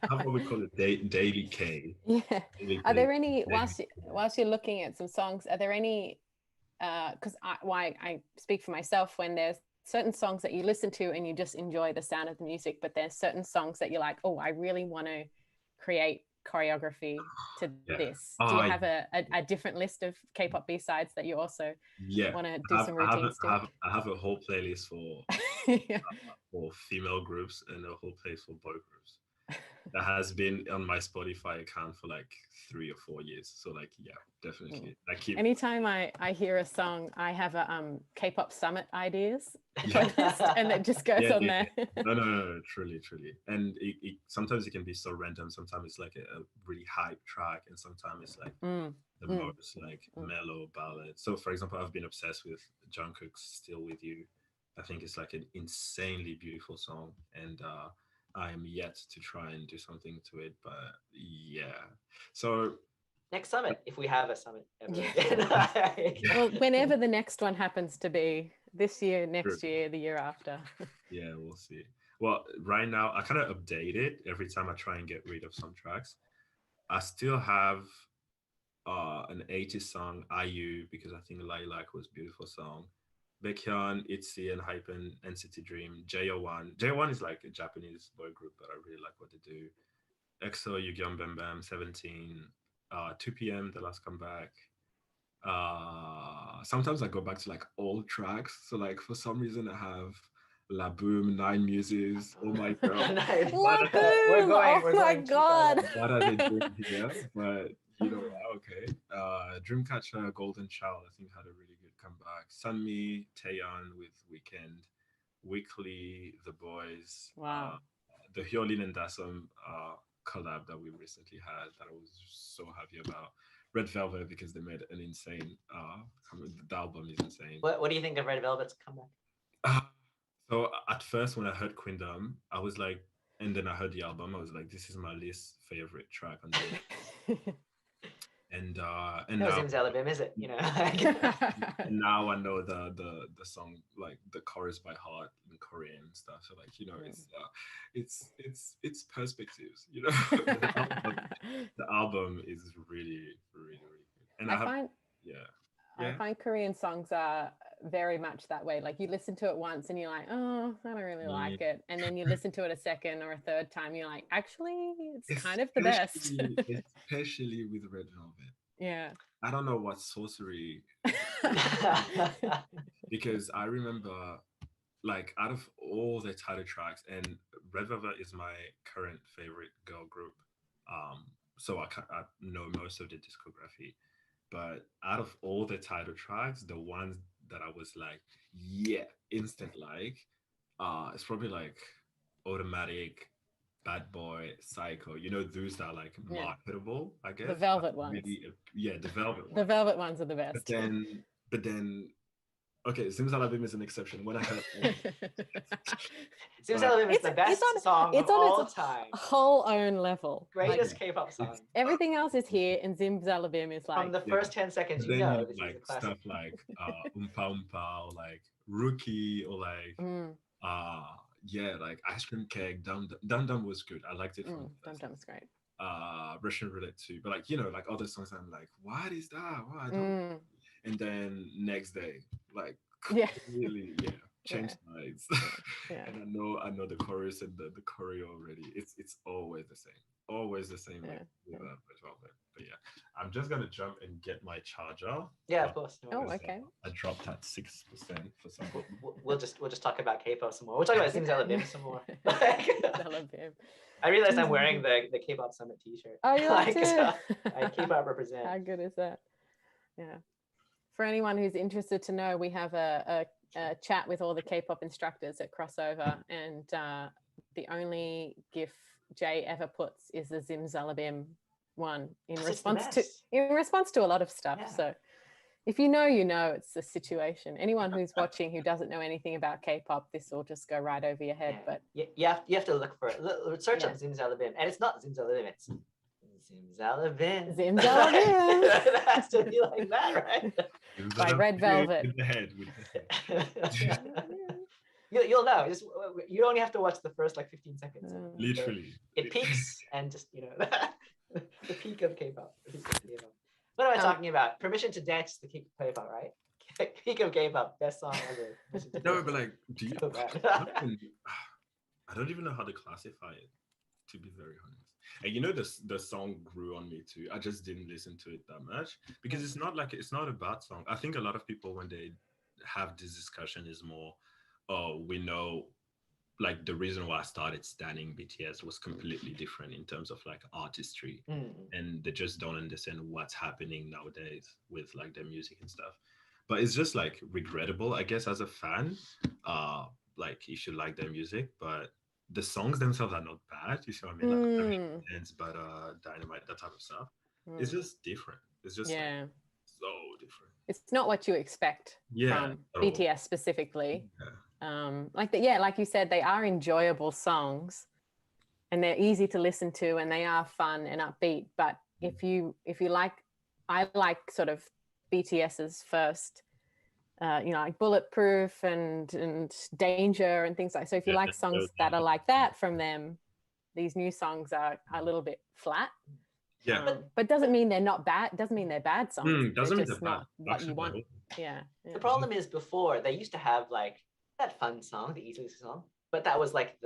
How about we call it Daily K? Yeah. Daily Are K. there any, Daily whilst you're looking at some songs, are there any, because I speak for myself, when there's certain songs that you listen to and you just enjoy the sound of the music, but there's certain songs that you're like, oh, I really want to create choreography to Yeah. this. Do you I have a different list of K-pop B-sides that you also Yeah, want to do some routines I have a whole playlist to? for female groups and a whole playlist for boy groups that has been on my Spotify account for like 3 or 4 years. So like, yeah, definitely. I keep Anytime I hear a song, I have a K-pop summit ideas Yeah. playlist, and it just goes Yeah, on yeah, there. no, truly, and sometimes it can be so random. Sometimes it's like a really hype track, and sometimes it's like Mm, the mm, most like mm. mellow ballad. So for example, I've been obsessed with Jungkook's "Still with You." I think it's like an insanely beautiful song, and I am yet to try and do something to it. But yeah, so Next summit, if we have a summit ever Yeah. again. Well, whenever the next one happens to be, this year, True. next year, the year after. Yeah, we'll see. Well, right now I kind of update it every time I try and get rid of some tracks. I still have an 80s song, IU, because I think Lilac was a beautiful song. Baekhyun, ITZY, and Hypen, NCT Dream, JO1. JO1 is like a Japanese boy group, but I really like what they do. EXO, Yugyeom, Bam Bam, 17, 2 p.m., The Last Comeback. Sometimes I go back to like old tracks. So like for some reason I have La Boom, Nine Muses. Oh my god. Nice. What? We're going. Oh We're my going too God. far. What are they doing here? But you know, okay. Dreamcatcher, Golden Child, I think had a really good comeback. Sunmi, Taeyeon with Weekend, Weekly, The Boys, Wow. the Hyolyn and Dasom collab that we recently had that I was so happy about. Red Velvet because they made an insane the album is insane. What do you think of Red Velvet's comeback? So at first when I heard Queendom, I was like, and then I heard the album, I was like, this is my least favorite track on the and No now Zimzalabim, is it? and now I know the song, like the chorus by heart in Korean and stuff. So like, you know, it's perspectives, you know. The album is really, really, really good. And I find I find Korean songs are very much that way. Like you listen to it once and you're like, oh, I don't really like it. And then you listen to it a second or a third time, you're like, actually, it's kind of the best. Especially with Red Velvet. Yeah. I don't know what sorcery, because I remember like out of all the title tracks, and Red Velvet is my current favorite girl group. So I know most of the discography. But out of all the title tracks, the ones that I was like, yeah, instant like, it's probably like Automatic, Bad Boy, Psycho. You know, those that are like marketable, I guess. The Velvet ones. Really, yeah, the Velvet ones. The Velvet ones are the best. But then, okay, Zimzalabim is an exception. When I heard Zimzalabim is the best song of all time. Whole own level. Greatest K-pop song. Everything else is here, and Zimzalabim is like from the first 10 seconds. You then know, you this like is a classic. stuff like Oompa Oompa, or like Rookie, or like yeah, like Ice Cream Cake. Dum Dum was good. I liked it from Dum Dum's great. Russian Roulette too. But like, you know, like other songs, I'm like, what is that? What? I don't. And then Next Day, like, really, change sides. And I know the chorus and the choreo already. It's always the same. Always the same. Like, but yeah, I'm just gonna jump and get my charger. Yeah, of course. Oh, okay. I dropped at 6% for some. We'll just talk about K-pop some more. We'll talk about Zimzalabim some more. Zimzalabim. I realized I'm wearing the K-pop Summit T-shirt. Oh, you like so I K-pop represent. How good is that? Yeah. For anyone who's interested to know, we have a chat with all the K-pop instructors at Crossover, and the only GIF Jay ever puts is the Zimzalabim one in It's just the response to a lot of stuff. Yeah. So if you know, you know, it's the situation. Anyone who's watching who doesn't know anything about K-pop, this will just go right over your head. Yeah. But you have to look for it. Search Yeah. up Zimzalabim, and it's not Zimzalabim, it's Zimzalabim. Zimzalabim. It has to be like that, right? By Red Velvet. With the head. With the head. You'll know. Just, you only have to watch the first like 15 seconds. Mm. Literally. It peaks and just, you know, the peak of K-pop. the peak of K-pop. What am I Um, talking about? Permission to Dance, the peak of K-pop, right? Peak of K-pop, best song ever. Permission to No, Dance. but like, do you? So bad. I don't even know how to classify it, to be very honest. And you know, the song grew on me too. I just didn't listen to it that much because it's not a bad song. I think a lot of people when they have this discussion is more, oh, we know, like the reason why I started standing BTS was completely different in terms of like artistry, Mm. and they just don't understand what's happening nowadays with like their music and stuff. But it's just like regrettable, I guess, as a fan. Like you should like their music, but the songs themselves are not bad. You see what I mean? Like Mm. Dance, but Dynamite, that type of stuff. It's Mm. just different. It's just like, Yeah. so different. It's not what you expect Yeah, from at all. BTS specifically. Yeah. Like you said, they are enjoyable songs and they're easy to listen to and they are fun and upbeat. But if you like, I like sort of BTS's first, like Bulletproof and Danger and things like. So if you Yeah, like songs those that are are- like that from them, these new songs are a little bit flat. Yeah. But doesn't mean they're not bad. Doesn't mean they're bad songs. Doesn't they're mean just they're bad. not what you Actually, want. no. Yeah. The problem is before they used to have like that fun song, the easy song, but that was like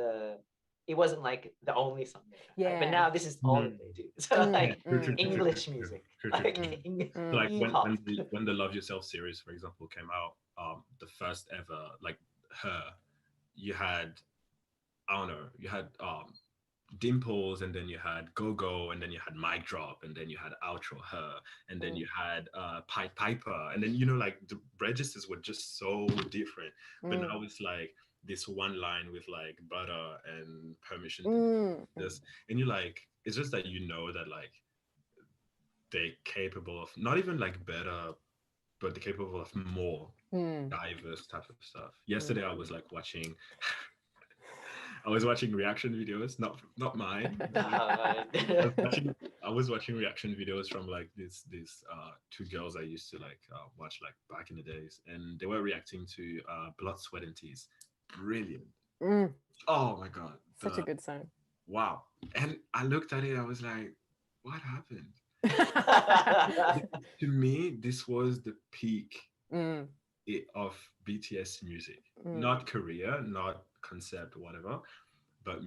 it wasn't like the only song. They had, right? But Yeah. now this is all that they do. So Mm, like True, true, true, true, English true, music, true, true, like true. Mm. Like E-pop. when the Love Yourself series, for example, came out, the first ever like Her, you had, I don't know, you had Dimples, and then you had Go Go, and then you had Mic Drop, and then you had Outro Her, and then you had Pied Piper, and then you know like the registers were just so different. But now it's like this one line with like Butter and Permission to Mm. this, and you're like, it's just that you know that like they're capable of not even like better, but they're capable of more Mm. diverse type of stuff. Yesterday I was like watching I was watching reaction videos, not mine. I was watching reaction videos from like these two girls I used to like watch like back in the days, and they were reacting to Blood, Sweat and Tears. Brilliant. Mm. Oh my god. Such a good song. Wow. And I looked at it, I was like, what happened? To me, this was the peak Mm. of BTS music. Mm. Not career, not concept, whatever, but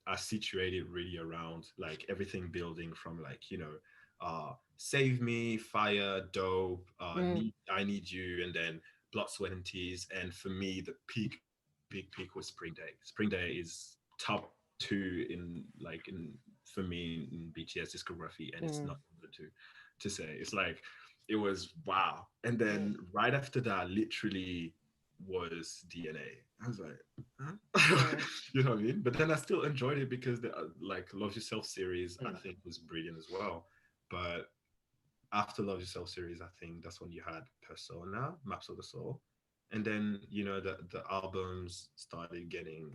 are situated really around like everything building from like, you know, Save Me, Fire, Dope, I Need You, and then Blood, Sweat and Tears. And for me, the peak was Spring Day. Spring Day is top 2 for me in BTS discography, and it's not good to say. It's like it was wow. And then right after that, literally was DNA. I was like, huh? You know what I mean? But then I still enjoyed it because the like Love Yourself series I think was brilliant as well. But after Love Yourself series, I think that's when you had Persona, Maps of the Soul. And then, you know, the albums started getting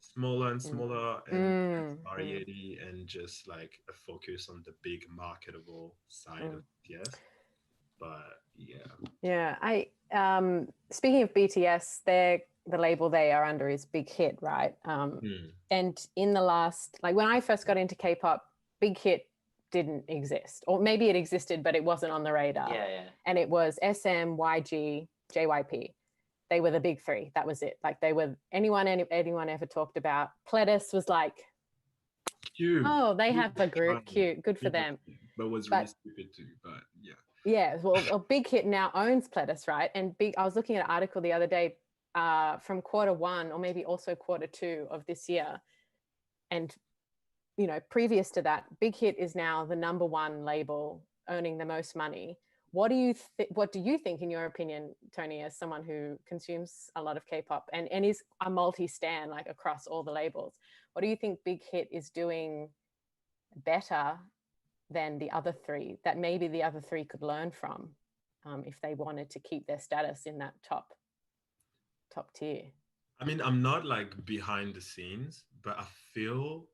smaller and smaller and variety and just like a focus on the big marketable side of BTS. But yeah. I speaking of BTS, the label they are under is Big Hit, right? And in the last, like when I first got into K-pop, Big Hit didn't exist, or maybe it existed but it wasn't on the radar. And it was SM, YG, JYP. They were the big 3. That was it. Like they were anyone ever talked about. Pledis was like, cute. Oh, they have a group. Cute, good for them. But was really stupid too. But yeah. Yeah, well, Big Hit now owns Pledis, right? And I was looking at an article the other day from Q1 or maybe also Q2 of this year, and you know, previous to that, Big Hit is now the #1 label, earning the most money, what do you think, in your opinion, Tony, as someone who consumes a lot of K-pop and is a multi-stan like across all the labels, what do you think Big Hit is doing better than the other three that maybe the other three could learn from, if they wanted to keep their status in that top tier? I mean, I'm not like behind the scenes, but I feel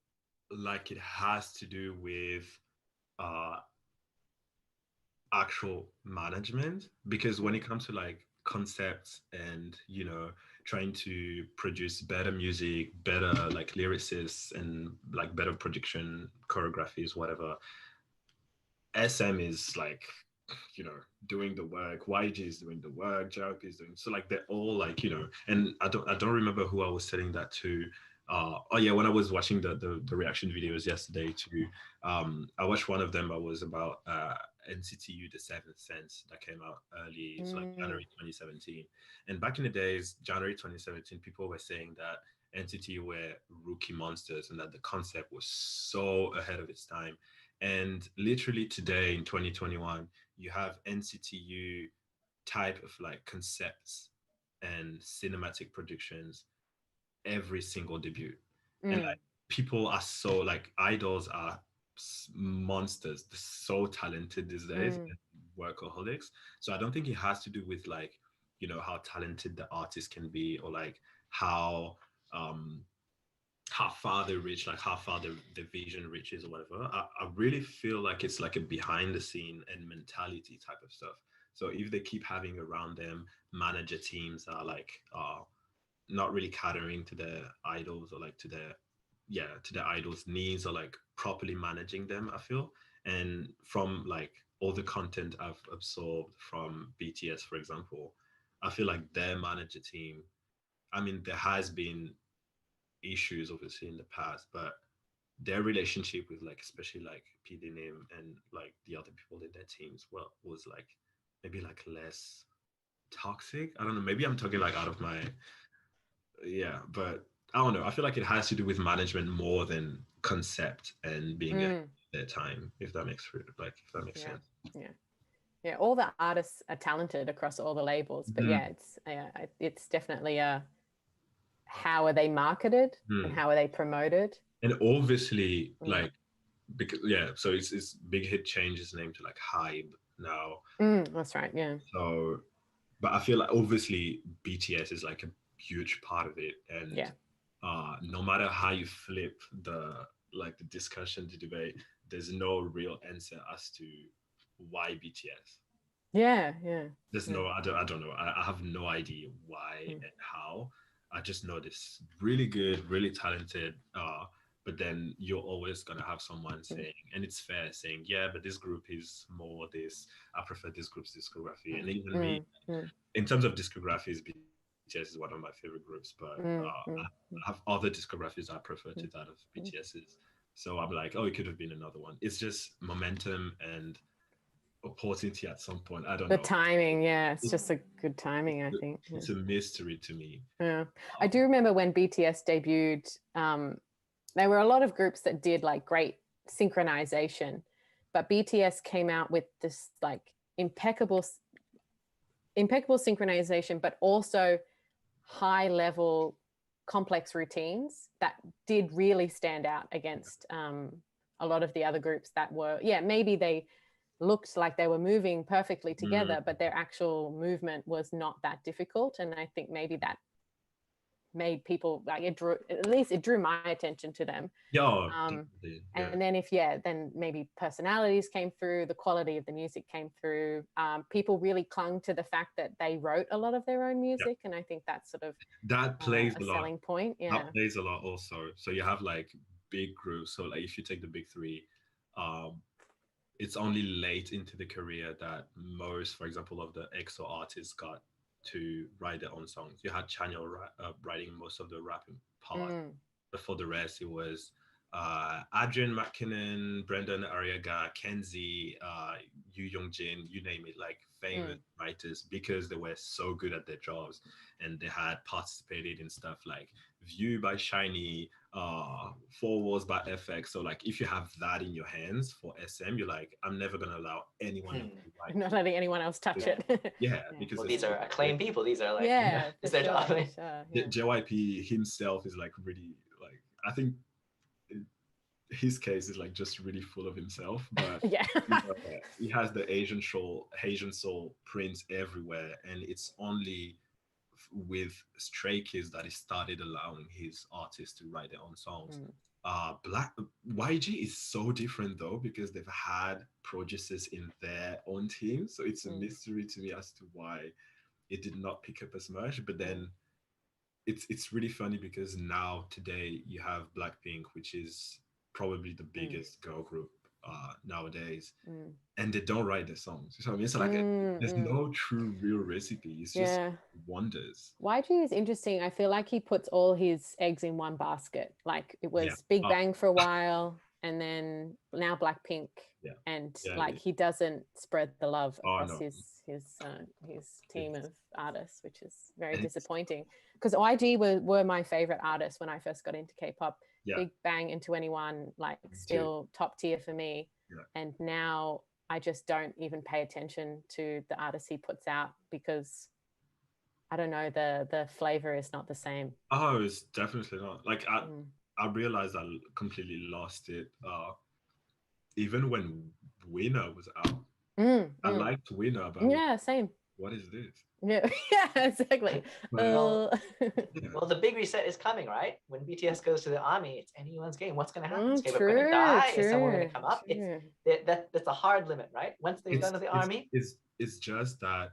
like it has to do with uh actual management, because when it comes to like concepts and trying to produce better music, better like lyricists and like better production choreographies, whatever, SM is like doing the work, YG is doing the work, JYP is doing, so like they're all like and I don't remember who I was telling that to. Oh yeah, when I was watching the reaction videos yesterday too, I watched one of them that was about NCTU The Seventh Sense that came out early, so like January 2017. And back in the days, January 2017, people were saying that NCTU were rookie monsters and that the concept was so ahead of its time. And literally today in 2021, you have NCTU type of like concepts and cinematic productions every single debut. And like people are so like idols are monsters. They're so talented these days, and workaholics. So I don't think it has to do with like how talented the artist can be, or like how far they reach, like how far the vision reaches or whatever. I really feel like it's like a behind the scene and mentality type of stuff. So if they keep having around them manager teams that are like not really catering to their idols, or like to their idols' needs, or like properly managing them, I feel. And from like all the content I've absorbed from BTS, for example, I feel like their manager team, I mean, there has been issues obviously in the past, but their relationship with like especially like PD Nim and like the other people in their teams was like maybe like less toxic. I don't know, maybe I'm talking like out of my but I don't know, I feel like it has to do with management more than concept and being at their time, if that makes sense. Yeah, all the artists are talented across all the labels, but it's definitely how are they marketed and how are they promoted. And obviously like, because so it's Big Hit changed its name to like HYBE now. That's right. Yeah. So but I feel like obviously BTS is like a huge part of it, and no matter how you flip the discussion, the debate, there's no real answer as to why BTS. There's no, I don't know, I have no idea why and how. I just know this really good, really talented, but then you're always gonna have someone saying, and it's fair, saying, yeah, but this group is more this, I prefer this group's discography. And even me, in terms of discographies, BTS is one of my favorite groups, but I have other discographies I prefer to that of BTS's. So I'm like, oh, it could have been another one. It's just momentum and opportunity at some point. I don't know. The timing, it's just a good timing, I think. It's a mystery to me. Yeah. I do remember when BTS debuted, there were a lot of groups that did like great synchronization, but BTS came out with this like impeccable synchronization, but also high level complex routines that did really stand out against a lot of the other groups that were, maybe they looked like they were moving perfectly together, but their actual movement was not that difficult. And I think maybe that made people like, it drew my attention to them. And then then maybe personalities came through, the quality of the music came through, people really clung to the fact that they wrote a lot of their own music. And I think that's sort of that plays a selling point. That plays a lot also. So you have like big groups, so like if you take the big three, it's only late into the career that most, for example, of the EXO artists got to write their own songs. You had Chanyeol writing most of the rapping part. But for the rest, it was Adrian McKinnon, Brendan Ariaga, Kenzie, Yu Youngjin, you name it, like famous writers, because they were so good at their jobs and they had participated in stuff like View by Shiny, Four Walls by FX. So like if you have that in your hands for SM, you're like, I'm never gonna allow anyone else to I'm like not it. letting anyone else touch Yeah. it. Yeah, because Well, it's these are acclaimed people. These are like, Yeah, it's for their sure, job. for sure, yeah. JYP himself is like really like, I think his case is like just really full of himself, but Yeah. you know, he has the Asian soul prints everywhere, and it's only with Stray Kids that he started allowing his artists to write their own songs. Mm. Black YG is so different though, because they've had producers in their own team, so it's a mystery to me as to why it did not pick up as much. But then it's really funny because now today you have Blackpink, which is probably the biggest girl group nowadays, and they don't write their songs. So I mean, it's like there's no true real recipe. It's just Yeah. wonders. YG is interesting. I feel like he puts all his eggs in one basket. Like it was Yeah. Big Bang for a while, and then now Blackpink, Yeah. and Yeah, like yeah. he doesn't spread the love Oh, across no. his team It's- of artists, which is very and it's- disappointing. Because YG were my favorite artists when I first got into K-pop. Yeah. Big Bang and 2NE1, like still top tier for me. Yeah. And now I just don't even pay attention to the artists he puts out because I don't know, the flavor is not the same. Oh, it's definitely not. Like I realized I completely lost it. Even when Winner was out, I liked Winner, but yeah, same. what is this? Yeah, yeah, exactly. Well, the big reset is coming, right? When BTS goes to the army, it's anyone's game. What's going to happen? Is K-pop going to die? Is someone going to come up? That's a hard limit, right? Once they've done with the army, it's just that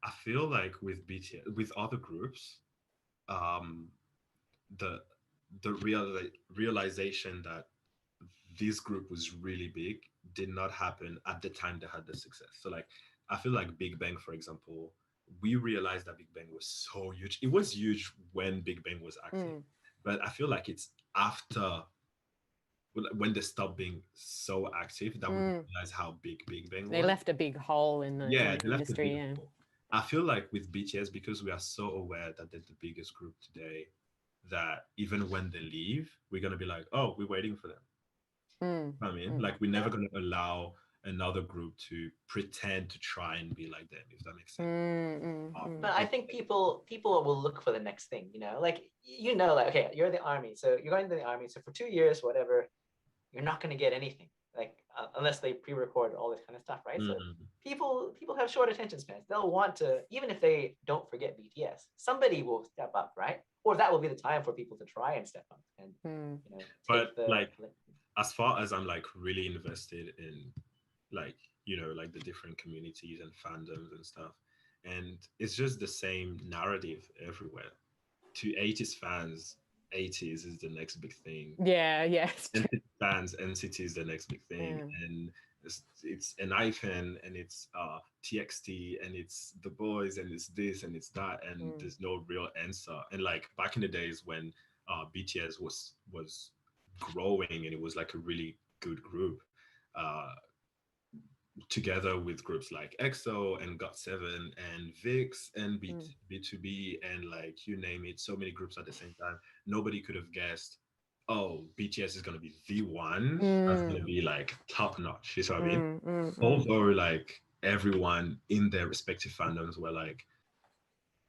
I feel like with BTS, with other groups, the realization that this group was really big did not happen at the time they had the success. So like I feel like Big Bang, for example, we realized that Big Bang was so huge. It was huge when Big Bang was active, but I feel like it's after when they stopped being so active that we realized how big Big Bang was. They left a big hole in the, in the industry. Yeah. I feel like with BTS, because we are so aware that they're the biggest group today, that even when they leave, we're gonna be like, oh, we're waiting for them. I mean, like we're never gonna allow another group to pretend to try and be like them, if that makes sense. But I think people will look for the next thing, you know, like like, okay, you're the army, so you're going to the army, so for 2 years, whatever, you're not going to get anything, like unless they pre-record all this kind of stuff, right? So people have short attention spans. They'll want to, even if they don't forget BTS, somebody will step up, right? Or that will be the time for people to try and step up and you know. But like, as far as I'm like really invested in, like, you know, like the different communities and fandoms and stuff, and it's just the same narrative everywhere. To 80s fans, 80s is the next big thing. Yeah. NCT fans, NCT is the next big thing. And it's an iPhone, and it's TXT, and it's the boys, and it's this and it's that, and there's no real answer. And like back in the days when BTS was growing and it was like a really good group, together with groups like EXO and GOT7 and VIX and B2B and like you name it, so many groups at the same time, nobody could have guessed, oh, BTS is going to be the one that's going to be like top notch. You know what I mean? Although like everyone in their respective fandoms were like,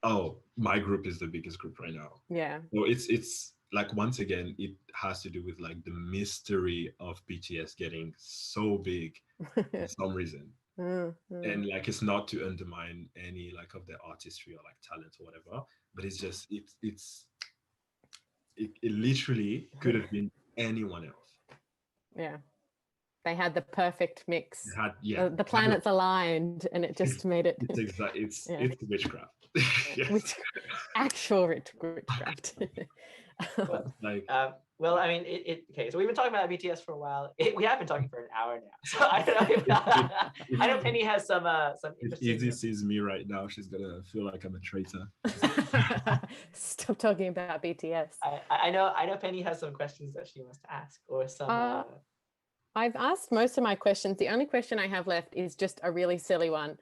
oh, my group is the biggest group right now. Yeah. So it's like, once again, it has to do with like the mystery of BTS getting so big for some reason. And like, it's not to undermine any like of their artistry or like talent or whatever, but it's just it literally could have been anyone else. Yeah. They had the perfect mix. The planets aligned, and it just made it. It's witchcraft. Yes. Actual witchcraft. Well, I mean, okay. So we've been talking about BTS for a while. We have been talking for an hour now. So I don't know. I know Penny has some. If Izzy sees me right now, she's gonna feel like I'm a traitor. Stop talking about BTS. I know Penny has some questions that she wants to ask, or some. I've asked most of my questions. The only question I have left is just a really silly one.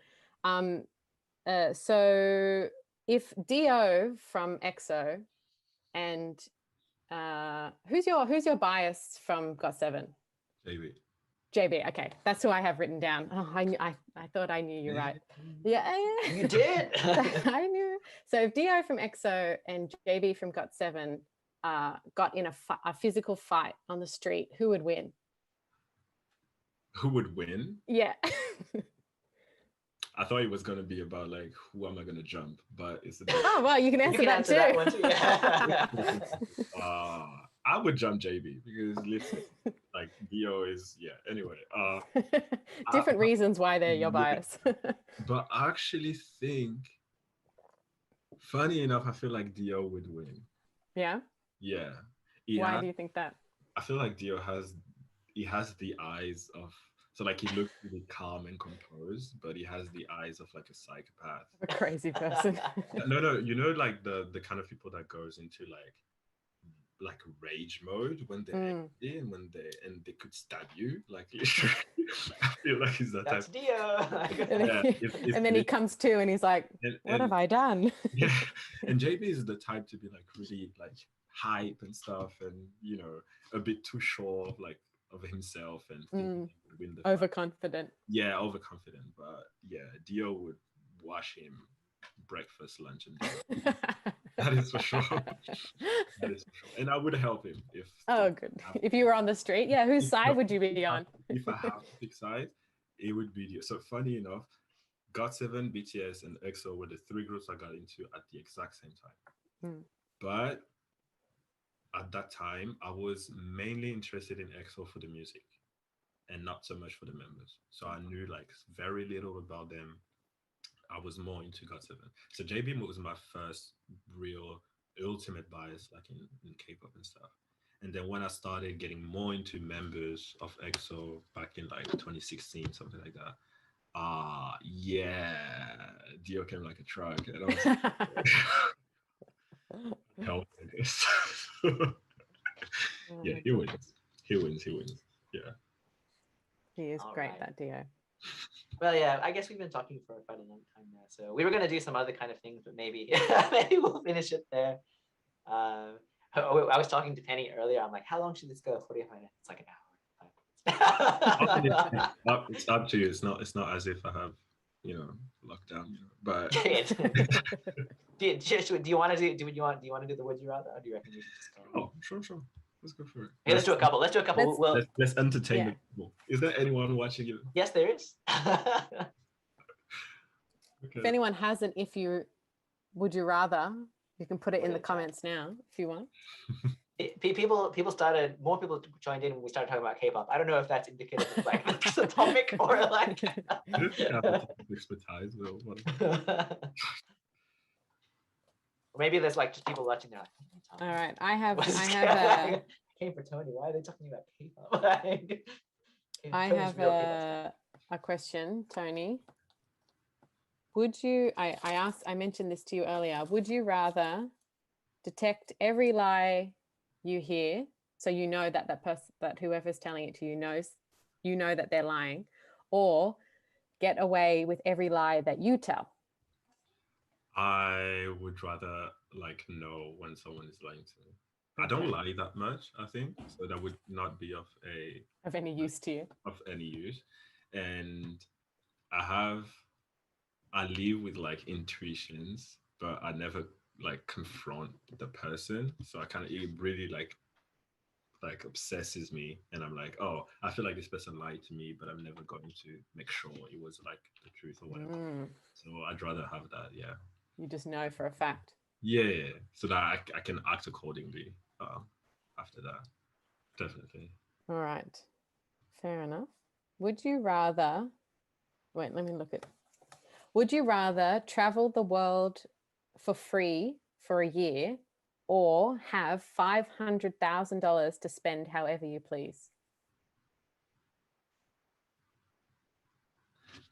So if Dio from EXO and who's your bias from GOT7? JB. JB. Okay, that's who I have written down. Oh, I thought I knew you right. Yeah, You did. I knew. So if Dio from EXO and JB from GOT7 got in a physical fight on the street, who would win? Who would win? Yeah. I thought it was gonna be about like who am I gonna jump, but it's a bit. Oh well, you can answer, You can answer that one too. uh, I would jump JB because listen, like Dio is Anyway, different reasons why they're your yeah. bias. but I actually think, funny enough, I feel like Dio would win. Yeah. Yeah. Why do you think that? I feel like Dio has the eyes of, so like he looks really calm and composed, but he has the eyes of like a psychopath. A crazy person. No, you know, like the kind of people that goes into like rage mode when they're angry and they could stab you. Like I feel like he's that That's type. Dio. And then he comes to and he's like, what have I done? Yeah, and JB is the type to be like really like hype and stuff, and you know, a bit too sure of himself and thinking he would win the fight. Overconfident. Yeah, overconfident. But yeah, Dio would wash him breakfast, lunch, and dinner. That is for sure. That is for sure. And I would help him if. Oh, good. If you were on the street, yeah. Whose side would you be on? If I have to pick sides, it would be Dio. So funny enough, GOT7, BTS, and EXO were the three groups I got into at the exact same time. But at that time, I was mainly interested in EXO for the music and not so much for the members. So I knew like very little about them. I was more into GOT7. So JB was my first real ultimate bias, like in K-pop and stuff. And then when I started getting more into members of EXO back in like 2016, something like that, Dio came like a truck. And I was like, hell with this. Yeah, he wins. Yeah. He is All great, right. that Dio. Well, yeah, I guess we've been talking for quite a long time now. So we were going to do some other kind of things, but maybe we'll finish it there. I was talking to Penny earlier. I'm like, how long should this go? 45 minutes. It's like an hour. It's up to you. It's not as if I have, lockdown. But do you want to do the would you rather, or do you reckon we should just go? Oh, sure. Let's go for it. Okay, let's do a couple. Let's entertain the people. Is there anyone watching it? Yes, there is. If anyone has an would you rather, you can put it in the comments now if you want. More people joined in when we started talking about K-pop. I don't know if that's indicative of like the topic or like expertise or whatever. Maybe there's like just people watching now. All right, I have came for Tony. Why are they talking about K-pop? I have a question, Tony. Would you? I mentioned this to you earlier. Would you rather detect every lie you hear, so you know that whoever's telling it to you knows, that they're lying, or get away with every lie that you tell? I would rather know when someone is lying to me. I don't lie that much, I think, so that would not be of any use to you. Of any use, and I live with intuitions, but I never confront the person. So it really obsesses me, and I'm like, oh, I feel like this person lied to me, but I'm never going to make sure it was the truth or whatever. So I'd rather have that. Yeah. You just know for a fact. Yeah, so that I can act accordingly after that. Definitely. All right. Fair enough. Would you rather, wait, let me look at, would you rather travel the world for free for a year or have $500,000 to spend however you please?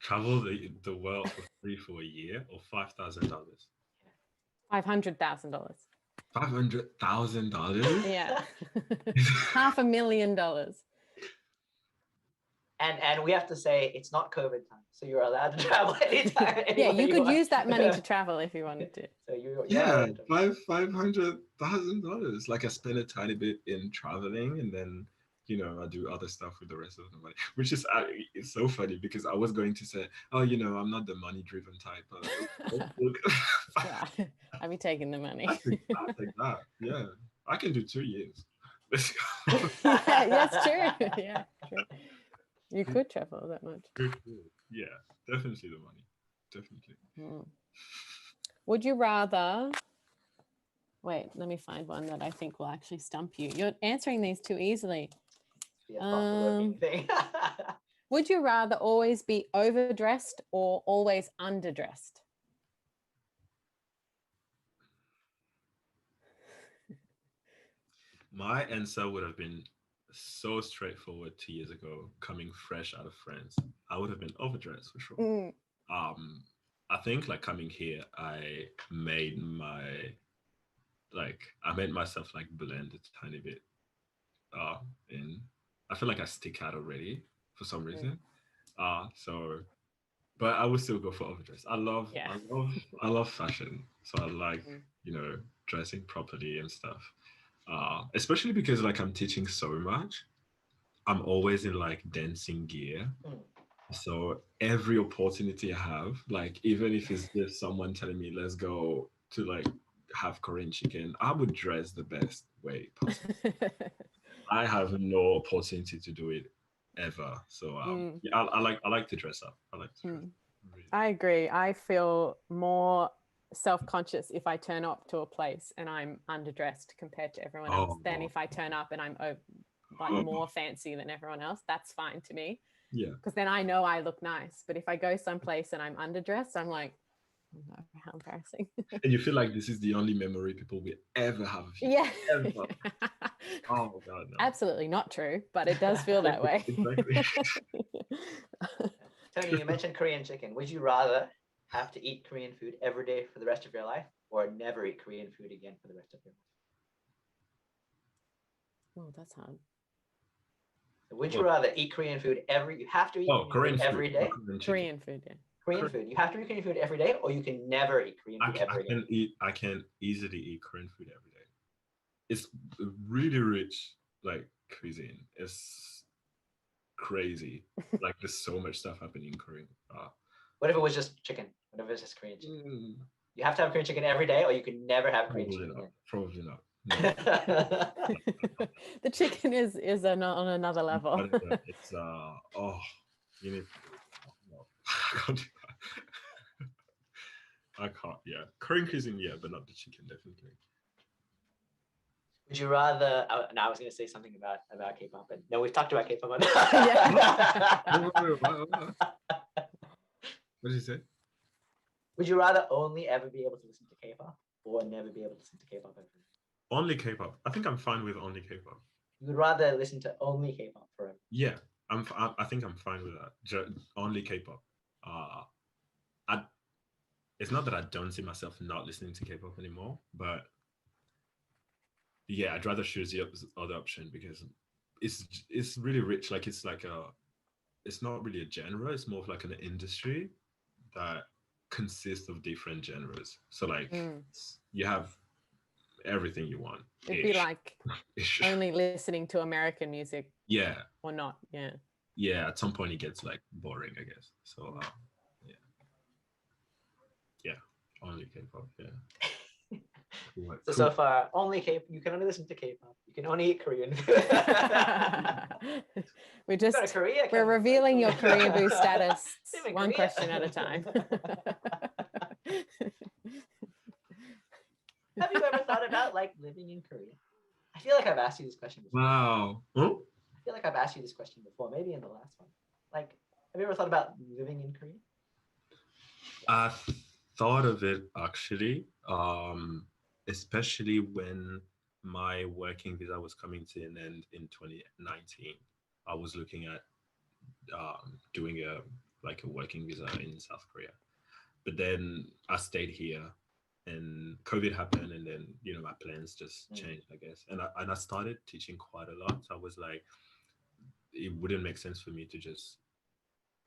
Travel the world for free for a year or $5,000? $500,000. $500,000? Yeah. $500,000. And we have to say it's not COVID time, so you're allowed to travel anytime. Yeah, anywhere you could want. use that money to travel if you wanted to. So you're Yeah, allowed to travel. $500,000. Like I spend a tiny bit in traveling, and then I do other stuff with the rest of the money, which is it's so funny because I was going to say, oh, I'm not the money driven type. Look, Yeah, I'd be taking the money. I'll take that. Yeah, I can do 2 years. Let's go. Yeah, that's true. Yeah, true. You could travel that much. Yeah, definitely the money. Definitely. Mm. Would you rather? Wait, let me find one that I think will actually stump you. You're answering these too easily. Be a thought-provoking thing. Would you rather always be overdressed or always underdressed? My answer would have been so straightforward 2 years ago, coming fresh out of France. I would have been overdressed for sure. Mm. I think like coming here, I made myself like blend a tiny bit. And I feel like I stick out already for some reason. So but I would still go for overdress. Yeah. I love fashion. So I like, Mm. dressing properly and stuff. Especially because like I'm teaching so much. I'm always in like dancing gear. Mm. So every opportunity I have, like even if it's just someone telling me let's go to like have Korean chicken, I would dress the best way possible. I have no opportunity to do it ever. So yeah, I like to dress up. I like to dress up. Really. I agree. I feel more self-conscious if I turn up to a place and I'm underdressed compared to everyone else than if I turn up and I'm like more fancy than everyone else. That's fine to me. Yeah. Because then I know I look nice. But if I go someplace and I'm underdressed, I'm like, oh, no, how embarrassing. And you feel like this is the only memory people will ever have of you. Yeah. Ever. Oh God, no. Absolutely not true, but it does feel that way. Exactly. Tony, you mentioned Korean chicken. Would you rather have to eat Korean food every day for the rest of your life, or never eat Korean food again for the rest of your life? Oh, that's hard. Would you rather eat Korean food you have to eat Korean food every day? Korean food, yeah. Korean food. You have to eat Korean food every day, or you can never eat Korean food ever again. I can easily eat Korean food every day. It's really rich, like cuisine. It's crazy. Like there's so much stuff happening in Korean. What if it was just chicken? What if it was just Korean chicken? You have to have Korean chicken every day, or you can never have Korean chicken again. Probably not. No. The chicken is on another level. It's you need no, I can't do that. I can't, yeah. Korean cuisine, yeah, but not the chicken, definitely. Would you rather no, I was gonna say something about K-pop, but no, we've talked about K-pop. What did you say? Would you rather only ever be able to listen to K-pop or never be able to listen to K-pop ever? Only K-pop. I think I'm fine with only K-pop. You would rather listen to only K-pop forever? Yeah, I think I'm fine with that. Only K-pop. It's not that I don't see myself not listening to K-pop anymore, but yeah, I'd rather choose the other option because it's really rich. Like it's not really a genre. It's more of like an industry that consists of different genres. So like you have everything you want. It'd be like only listening to American music. Yeah. Or not. Yeah. Yeah. At some point it gets like boring, I guess. So yeah. Only K-pop. Yeah. So far, only K-pop. You can only listen to K-pop. You can only eat Korean food. We're revealing your Korea Boo status one Korea. question at a time. Have you ever thought about like living in Korea? I feel like I've asked you this question before. Wow. Huh? I feel like I've asked you this question before, maybe in the last one. Like, have you ever thought about living in Korea? I thought of it actually, especially when my working visa was coming to an end in 2019. I was looking at doing a working visa in South Korea, but then I stayed here. And COVID happened, and then my plans just changed, I guess. And I started teaching quite a lot. So I was like, it wouldn't make sense for me to just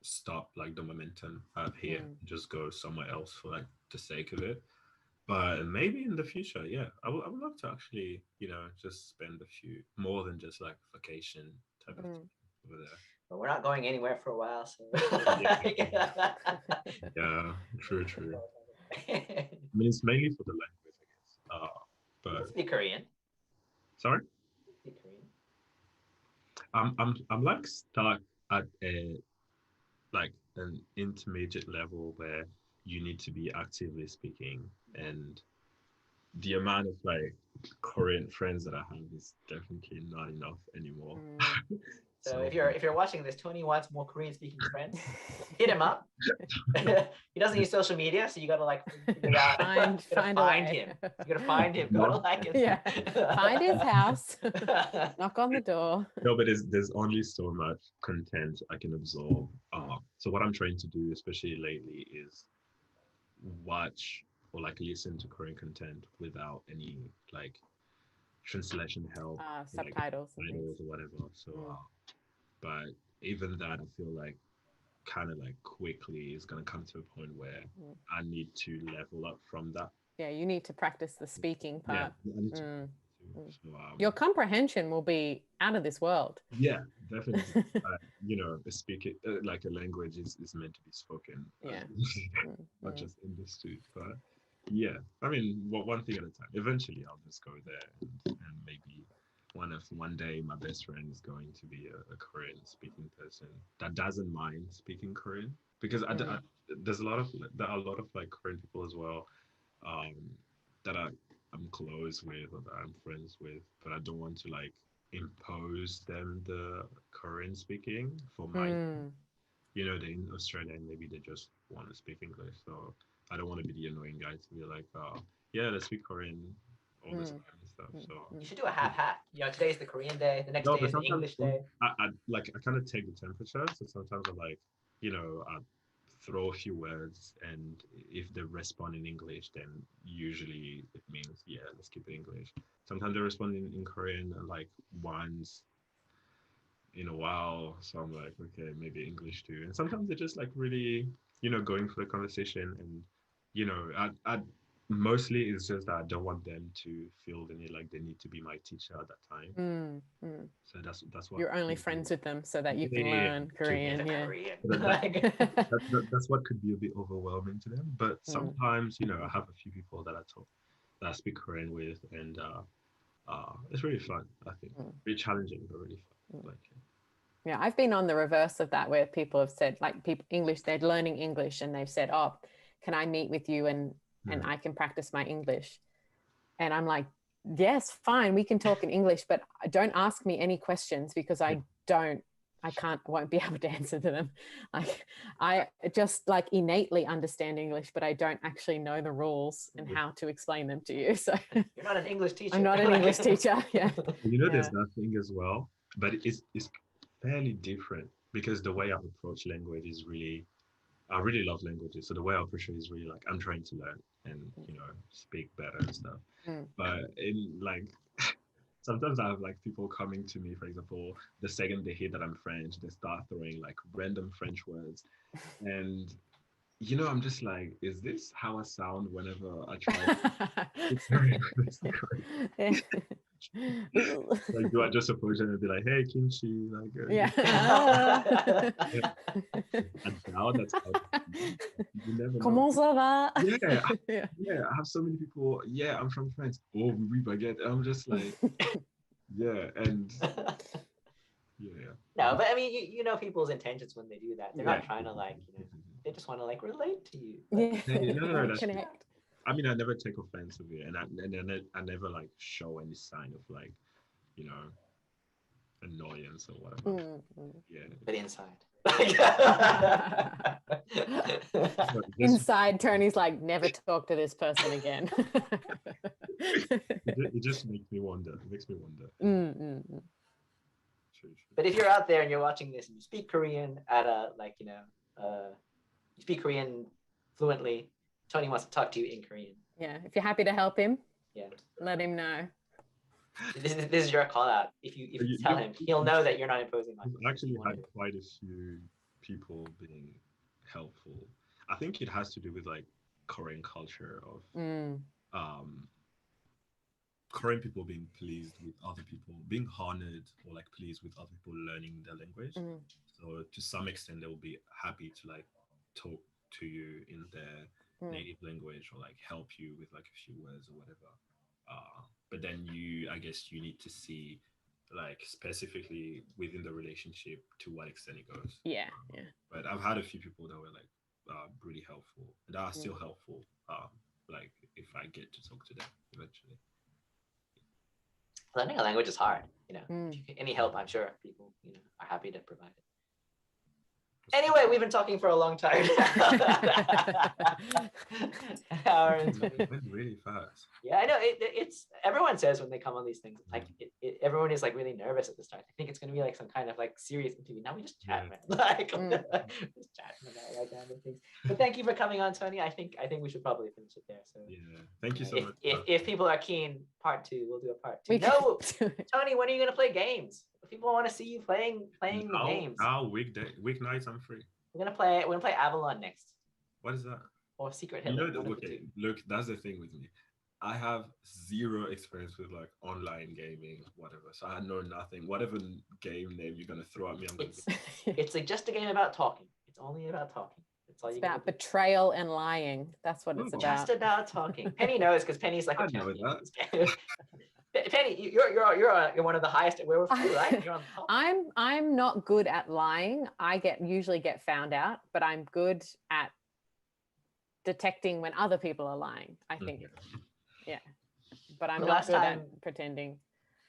stop like the momentum I have here, Mm. just go somewhere else for like the sake of it. But maybe in the future, yeah, I would love to actually, just spend a few more than just like vacation type of thing over there. But we're not going anywhere for a while, so. Yeah, true, true. You I mean, it's mainly for the language, I guess. But speak Korean. sorry, Speak Korean. I'm like stuck at a like an intermediate level where you need to be actively speaking, and the amount of like Korean friends that I have is definitely not enough anymore. Mm. So if you're watching this, Tony wants more Korean speaking friends. Hit him up. He doesn't use social media, so you gotta like figure out. Find you gotta a find way. him. You gotta find him. Go to like his. Yeah. Find his house. Knock on the door. No, but there's only so much content I can absorb. So what I'm trying to do, especially lately, is watch or like listen to Korean content without any like translation help, like Subtitles and things. titles or whatever. So, but even that, I feel like kind of like quickly is gonna come to a point where I need to level up from that. Yeah, you need to practice the speaking part. Yeah, I need to. So, Your comprehension will be out of this world. yeah, definitely. Speak it like a language is meant to be spoken. Yeah. Not just understood. But yeah, I mean, one thing at a time. Eventually, I'll just go there, and maybe one day my best friend is going to be a Korean speaking person that doesn't mind speaking Korean, because there are a lot of like Korean people as well, that I'm close with or that I'm friends with, but I don't want to like impose them the Korean speaking for my, they're in Australia and maybe they just want to speak English. So I don't want to be the annoying guy to be like, yeah, let's speak Korean all the time and stuff. So you should do a half. Today's the Korean day, the next day but is the English day. I kind of take the temperature. So sometimes I like, I throw a few words, and if they respond in English, then usually it means, yeah, let's keep it English. Sometimes they respond in Korean, like once in a while. So I'm like, okay, maybe English too. And sometimes they're just like really, going for the conversation. And, I mostly it's just that I don't want them to feel the need, like they need to be my teacher at that time. So that's what you're only friends with them so that you can learn Korean. Yeah. That's what could be a bit overwhelming to them. But sometimes, I have a few people that I speak Korean with, and it's really fun. I think really challenging, but really fun. Like, yeah, I've been on the reverse of that, where people have said, like, people English, they're learning English, and they've said, "Oh, can I meet with you and I can practice my English?" And I'm like, yes, fine, we can talk in English, but don't ask me any questions, because I won't be able to answer to them. Like, I just like innately understand English, but I don't actually know the rules and how to explain them to you. So you're not an English teacher. I'm not an English teacher. Yeah. There's that thing as well, but it's fairly different, because the way I approach language is really, I really love languages. So the way I approach it is really like, I'm trying to learn and, speak better and stuff. But in like, sometimes I have like people coming to me, for example, the second they hear that I'm French, they start throwing like random French words. And, I'm just like, is this how I sound whenever I try? It's very like, do I just approach them and be like, hey, kimchi? Like, yeah. And now that's how you never know. Comment ça va? Yeah, I have so many people. Yeah, I'm from France. Oh, oui, baguette. I'm just like, yeah, and yeah. No, but I mean, you know people's intentions when they do that. They're not trying to like, they just want to like relate to you. Like, No, that's connect. I mean, I never take offense of it, and I never like show any sign of like, annoyance or whatever. Yeah. But inside. Inside, Tony's like, never talk to this person again. It just makes me wonder. It makes me wonder. True. But if you're out there and you're watching this and you speak Korean at a like, you speak Korean fluently, Tony wants to talk to you in Korean. Yeah, if you're happy to help him, Yeah. let him know. This is your call out. If you tell him, he'll know that you're not imposing on him. I've actually You wanna had do it. quite a few people being helpful. I think it has to do with like Korean culture of Mm, um Korean people being pleased with other people, being honored or like pleased with other people learning their language. mm, So to some extent, they will be happy to like talk to you in their mm. native language or like help you with like a few words or whatever. But then I guess you need to see like specifically within the relationship to what extent it goes. Yeah, yeah. But I've had a few people that were like really helpful and that are still helpful. Like if I get to talk to them eventually. Learning a language is hard. Mm. Any help, I'm sure people are happy to provide it. Anyway, we've been talking for a long time. An hour and 20. It went really fast. Yeah, I know. It's everyone says when they come on these things, like everyone is like really nervous at the start. I think it's gonna be like some kind of like serious interview. Now we just chat, man. Like just chatting about like random things. But thank you for coming on, Tony. I think we should probably finish it there. So Yeah, thank you so if, much. if people are keen, part 2, we'll do a part 2. We No, can do it. Tony, when are you gonna play games? People want to see you playing the games. Now weeknights I'm free. We're gonna play Avalon next, What is that? or Secret You Hitler. know that, one of the okay, two. look, that's the thing with me. I have zero experience with like online gaming, whatever. So I know nothing. Whatever game name you're gonna throw at me, I'm gonna It's it's like just a game about talking. It's only about talking. That's all It's you gotta about do. betrayal and lying. That's what it's Oh. about. Just about talking. Penny knows because Penny's like a I know champion. that. Penny, you're one of the highest at werewolf too, right? You're on top. I'm not good at lying. I usually get found out, but I'm good at detecting when other people are lying, I think. Yeah. But I'm The not last good time- at pretending.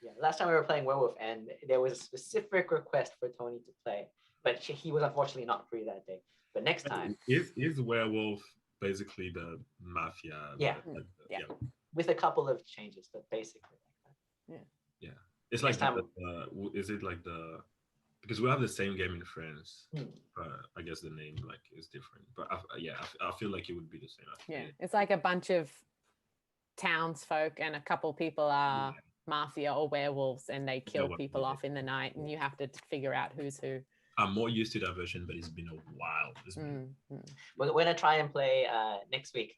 Yeah, last time we were playing werewolf, and there was a specific request for Tony to play, but he was unfortunately not free that day. But next time, Is werewolf basically the mafia? Yeah. Yeah. with a couple of changes, but basically like that. It's Next like time- is it like because we have the same game in France, Hmm. but I guess the name like is different. But I feel like it would be the same. Yeah. It's like a bunch of townsfolk and a couple people are mafia or werewolves and they kill what- people yeah. off in the night and you have to figure out who's who. I'm more used to that version, but it's been a while. It's been- We're gonna try and play next week.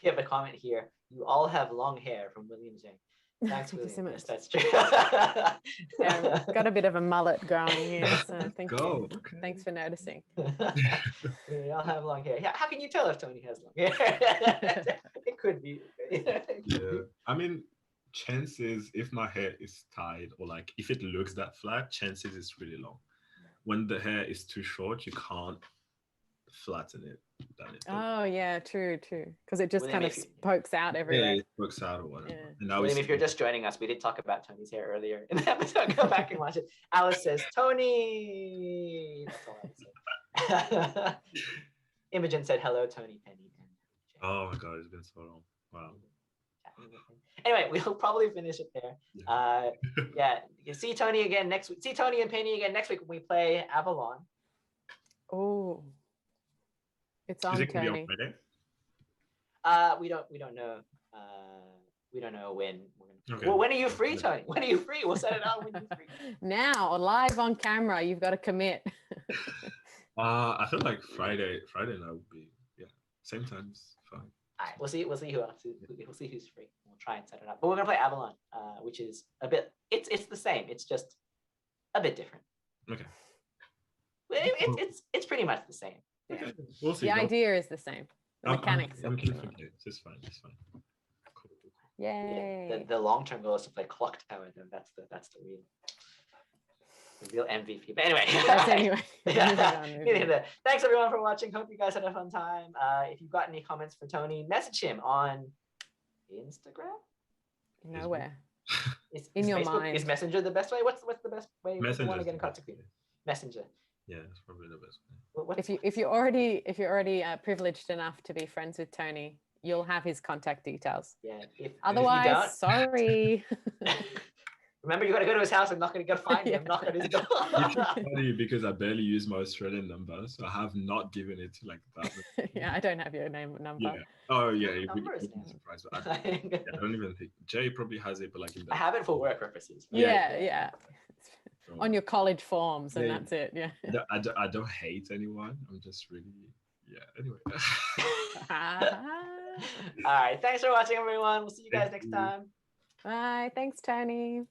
We have a comment here. You all have long hair from William J. Thanks, Thank you so William. much. Yes, that's true. Yeah, I've got a bit of a mullet growing here, so thank Go. you. Thanks for noticing. We all have long hair. Yeah, how can you tell if Tony has long hair? It could be. Yeah. I mean, chances if my hair is tied or like if it looks that flat, chances it's really long. When the hair is too short, you can't flatten it. Oh yeah, true. Because it just William, kind of if you- pokes out everywhere. it works out or whatever. Yeah. And now William, it's if you're just joining us, we did talk about Tony's hair earlier in the episode. Go back and watch it. Alice says, Tony. That's all I would say. Imogen said, hello, Tony, Penny. And oh my god, it's been so long. Wow. Anyway, we'll probably finish it there. Yeah, you can see Tony again next week. See Tony and Penny again next week when we play Avalon. Oh, it's Is on, it gonna be Tony. on Friday? We don't know. We don't know when we're gonna. Okay. Well, when are you free, Tony? When are you free? We'll set it out when you're free. Now, live on camera, you've got to commit. I feel like Friday now would be same times fine. All right, we'll see who else. We'll see who's free. We'll try and set it up. But we're gonna play Avalon, which is a bit. It's the same. It's just a bit different. Okay. It's pretty much the same. Yeah. We'll see. The Don't- idea is the same. The mechanics. I'm are keen for different. games. It's fine. Cool. Yay. The long-term goal is to play Clock Tower. Then that's the real MVP. But anyway. Yes, anyway. Yeah. Moving on, moving Neither on. there. Thanks everyone for watching. Hope you guys had a fun time. If you've got any comments for Tony, message him on Instagram. Nowhere. Is In your Facebook, mind. Is Messenger the best way? What's the best way if you Messenger. want to get in contact with you? Messenger. Yeah, it's probably the best. What's, If you're already privileged enough to be friends with Tony, you'll have his contact details. yeah. If you Otherwise, don't, sorry. Remember, you got to go to his house and knock and find him, Yeah. knock on his door. Which is funny because I barely use my Australian number, so I have not given it to like that. Yeah, I don't have your name number. Yeah. Oh yeah, you'd be Numbers, you'd be yeah. surprised. But I don't even think Jay probably has it, but like in the I have it for work purposes. Yeah. On your college forms, and Yeah. that's it. Yeah. I don't hate anyone. I'm just really Anyway. All right. Thanks for watching, everyone. We'll see you guys Thank next you. time. Bye. Thanks, Tony.